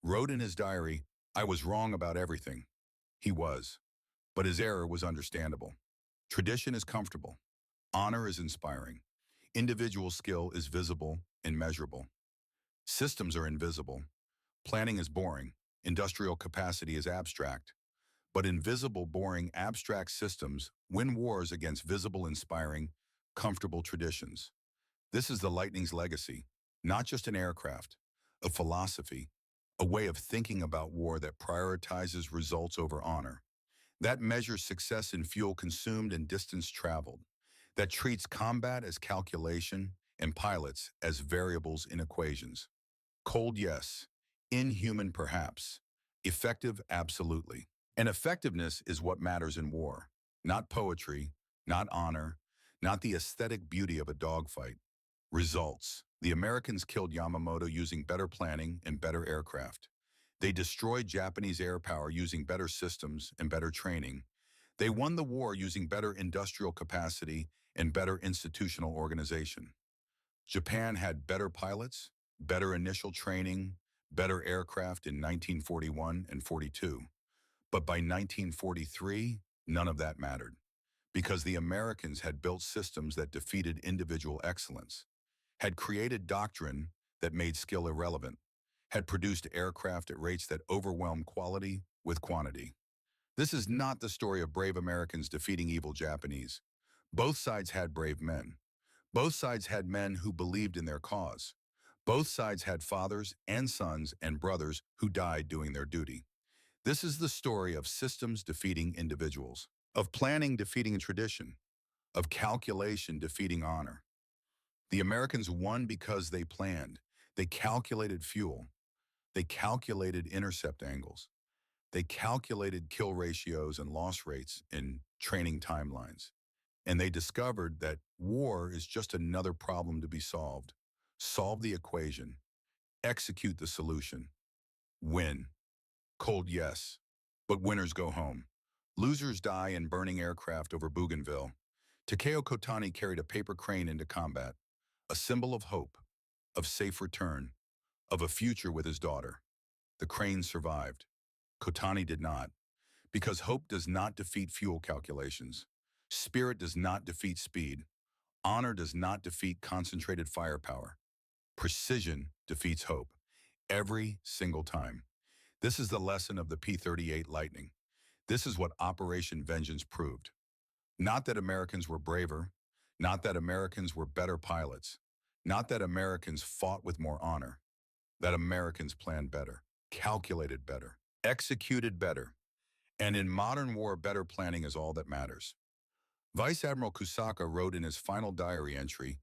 [SPEAKER 1] Wrote in his diary, "I was wrong about everything." He was, but his error was understandable. Tradition is comfortable. Honor is inspiring. Individual skill is visible and measurable. Systems are invisible. Planning is boring. Industrial capacity is abstract. But invisible, boring, abstract systems win wars against visible, inspiring, comfortable traditions. This is the Lightning's legacy, not just an aircraft, a philosophy, a way of thinking about war that prioritizes results over honor, that measures success in fuel consumed and distance traveled, that treats combat as calculation and pilots as variables in equations. Cold, yes. Inhuman, perhaps. Effective, absolutely. And effectiveness is what matters in war. Not poetry, not honor, not the aesthetic beauty of a dogfight. Results. The Americans killed Yamamoto using better planning and better aircraft. They destroyed Japanese air power using better systems and better training. They won the war using better industrial capacity and better institutional organization. Japan had better pilots, better initial training, better aircraft in 1941 and 42. But by 1943, none of that mattered, because the Americans had built systems that defeated individual excellence, had created doctrine that made skill irrelevant, had produced aircraft at rates that overwhelmed quality with quantity. This is not the story of brave Americans defeating evil Japanese. Both sides had brave men. Both sides had men who believed in their cause. Both sides had fathers and sons and brothers who died doing their duty. This is the story of systems defeating individuals, of planning defeating tradition, of calculation defeating honor. The Americans won because they planned. They calculated fuel. They calculated intercept angles. They calculated kill ratios and loss rates in training timelines. And they discovered that war is just another problem to be solved. Solve the equation. Execute the solution. Win. Cold, yes. But winners go home. Losers die in burning aircraft over Bougainville. Takeo Kotani carried a paper crane into combat, a symbol of hope, of safe return, of a future with his daughter. The crane survived. Kotani did not, because hope does not defeat fuel calculations. Spirit does not defeat speed. Honor does not defeat concentrated firepower. Precision defeats hope. Every single time. This is the lesson of the P-38 Lightning. This is what Operation Vengeance proved. Not that Americans were braver, not that Americans were better pilots, not that Americans fought with more honor, that Americans planned better, calculated better, executed better. And in modern war, better planning is all that matters. Vice Admiral Kusaka wrote in his final diary entry,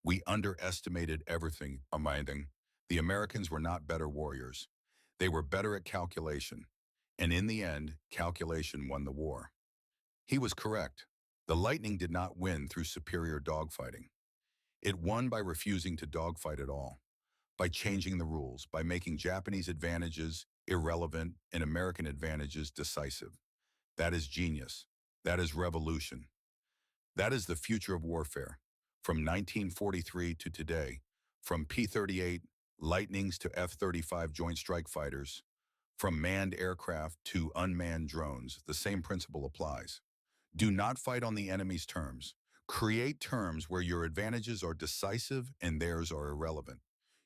[SPEAKER 1] "We underestimated everything, amazing. The Americans were not better warriors. They were better at calculation. And in the end, calculation won the war." He was correct. The Lightning did not win through superior dogfighting. It won by refusing to dogfight at all, by changing the rules, by making Japanese advantages irrelevant and American advantages decisive. That is genius. That is revolution. That is the future of warfare. From 1943 to today, from P-38 Lightnings to F-35 Joint Strike Fighters, from manned aircraft to unmanned drones, the same principle applies. Do not fight on the enemy's terms. Create terms where your advantages are decisive and theirs are irrelevant.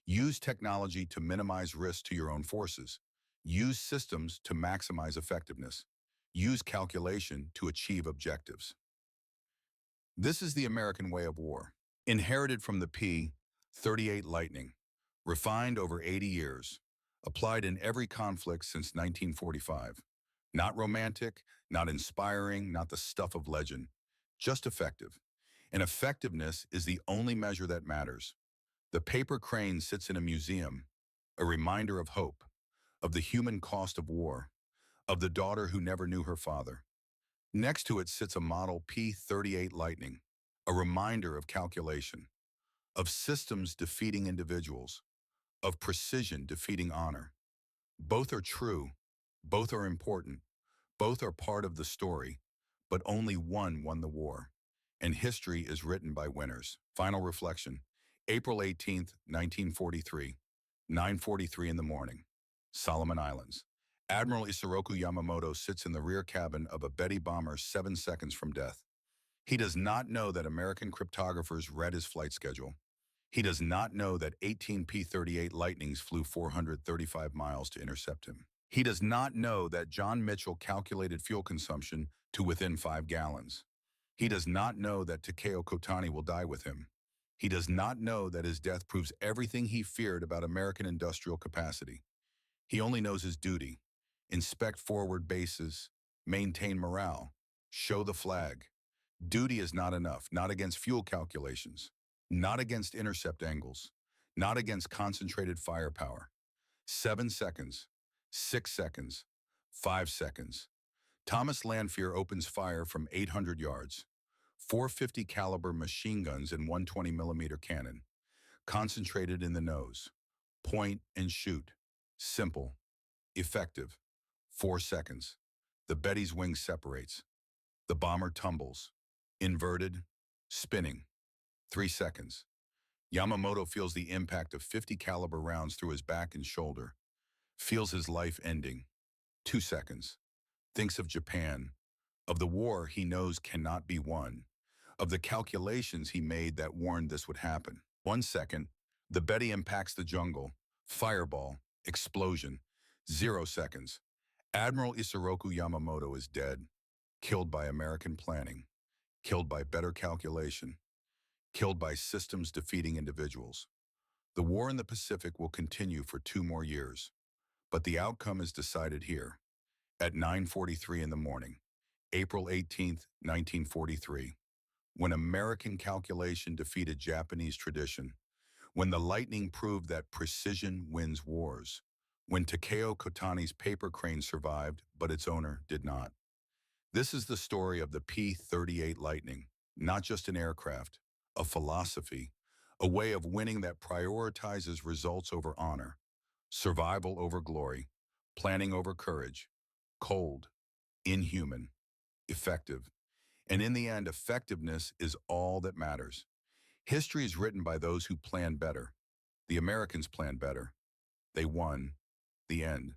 [SPEAKER 1] Use technology to minimize risk to your own forces. Use systems to maximize effectiveness. Use calculation to achieve objectives. This is the American way of war, inherited from the P-38 Lightning, refined over 80 years, applied in every conflict since 1945. Not romantic, not inspiring, not the stuff of legend, just effective. And effectiveness is the only measure that matters. The paper crane sits in a museum, a reminder of hope, of the human cost of war, of the daughter who never knew her father. Next to it sits a model P-38 Lightning, a reminder of calculation, of systems defeating individuals, of precision defeating honor. Both are true, both are important, both are part of the story, but only one won the war. And history is written by winners. Final reflection. April 18th, 1943, 9:43 in the morning. Solomon Islands. Admiral Isoroku Yamamoto sits in the rear cabin of a Betty bomber 7 seconds from death. He does not know that American cryptographers read his flight schedule. He does not know that 18 P-38 Lightnings flew 435 miles to intercept him. He does not know that John Mitchell calculated fuel consumption to within 5 gallons. He does not know that Takeo Kotani will die with him. He does not know that his death proves everything he feared about American industrial capacity. He only knows his duty. Inspect forward bases, maintain morale, show the flag. Duty is not enough, not against fuel calculations, not against intercept angles, not against concentrated firepower. 7 seconds, 6 seconds, 5 seconds. Thomas Lanphier opens fire from 800 yards. 450 caliber machine guns and 120 millimeter cannon, concentrated in the nose. Point and shoot. Simple. Effective. 4 seconds. The Betty's wing separates. The bomber tumbles. Inverted. Spinning. 3 seconds. Yamamoto feels the impact of 50 caliber rounds through his back and shoulder. Feels his life ending. 2 seconds. Thinks of Japan. Of the war he knows cannot be won. Of the calculations he made that warned this would happen. 1 second. The Betty impacts the jungle. Fireball. Explosion. 0 seconds. Admiral Isoroku Yamamoto is dead. Killed by American planning. Killed by better calculation. Killed by systems defeating individuals. The war in the Pacific will continue for 2 more years. But the outcome is decided here. At 9:43 in the morning, April 18th, 1943, when American calculation defeated Japanese tradition, when the lightning proved that precision wins wars, when Takeo Kotani's paper crane survived, but its owner did not. This is the story of the P-38 Lightning, not just an aircraft, a philosophy, a way of winning that prioritizes results over honor, survival over glory, planning over courage, cold, inhuman, effective. And in the end, effectiveness is all that matters. History is written by those who plan better. The Americans planned better. They won. The end.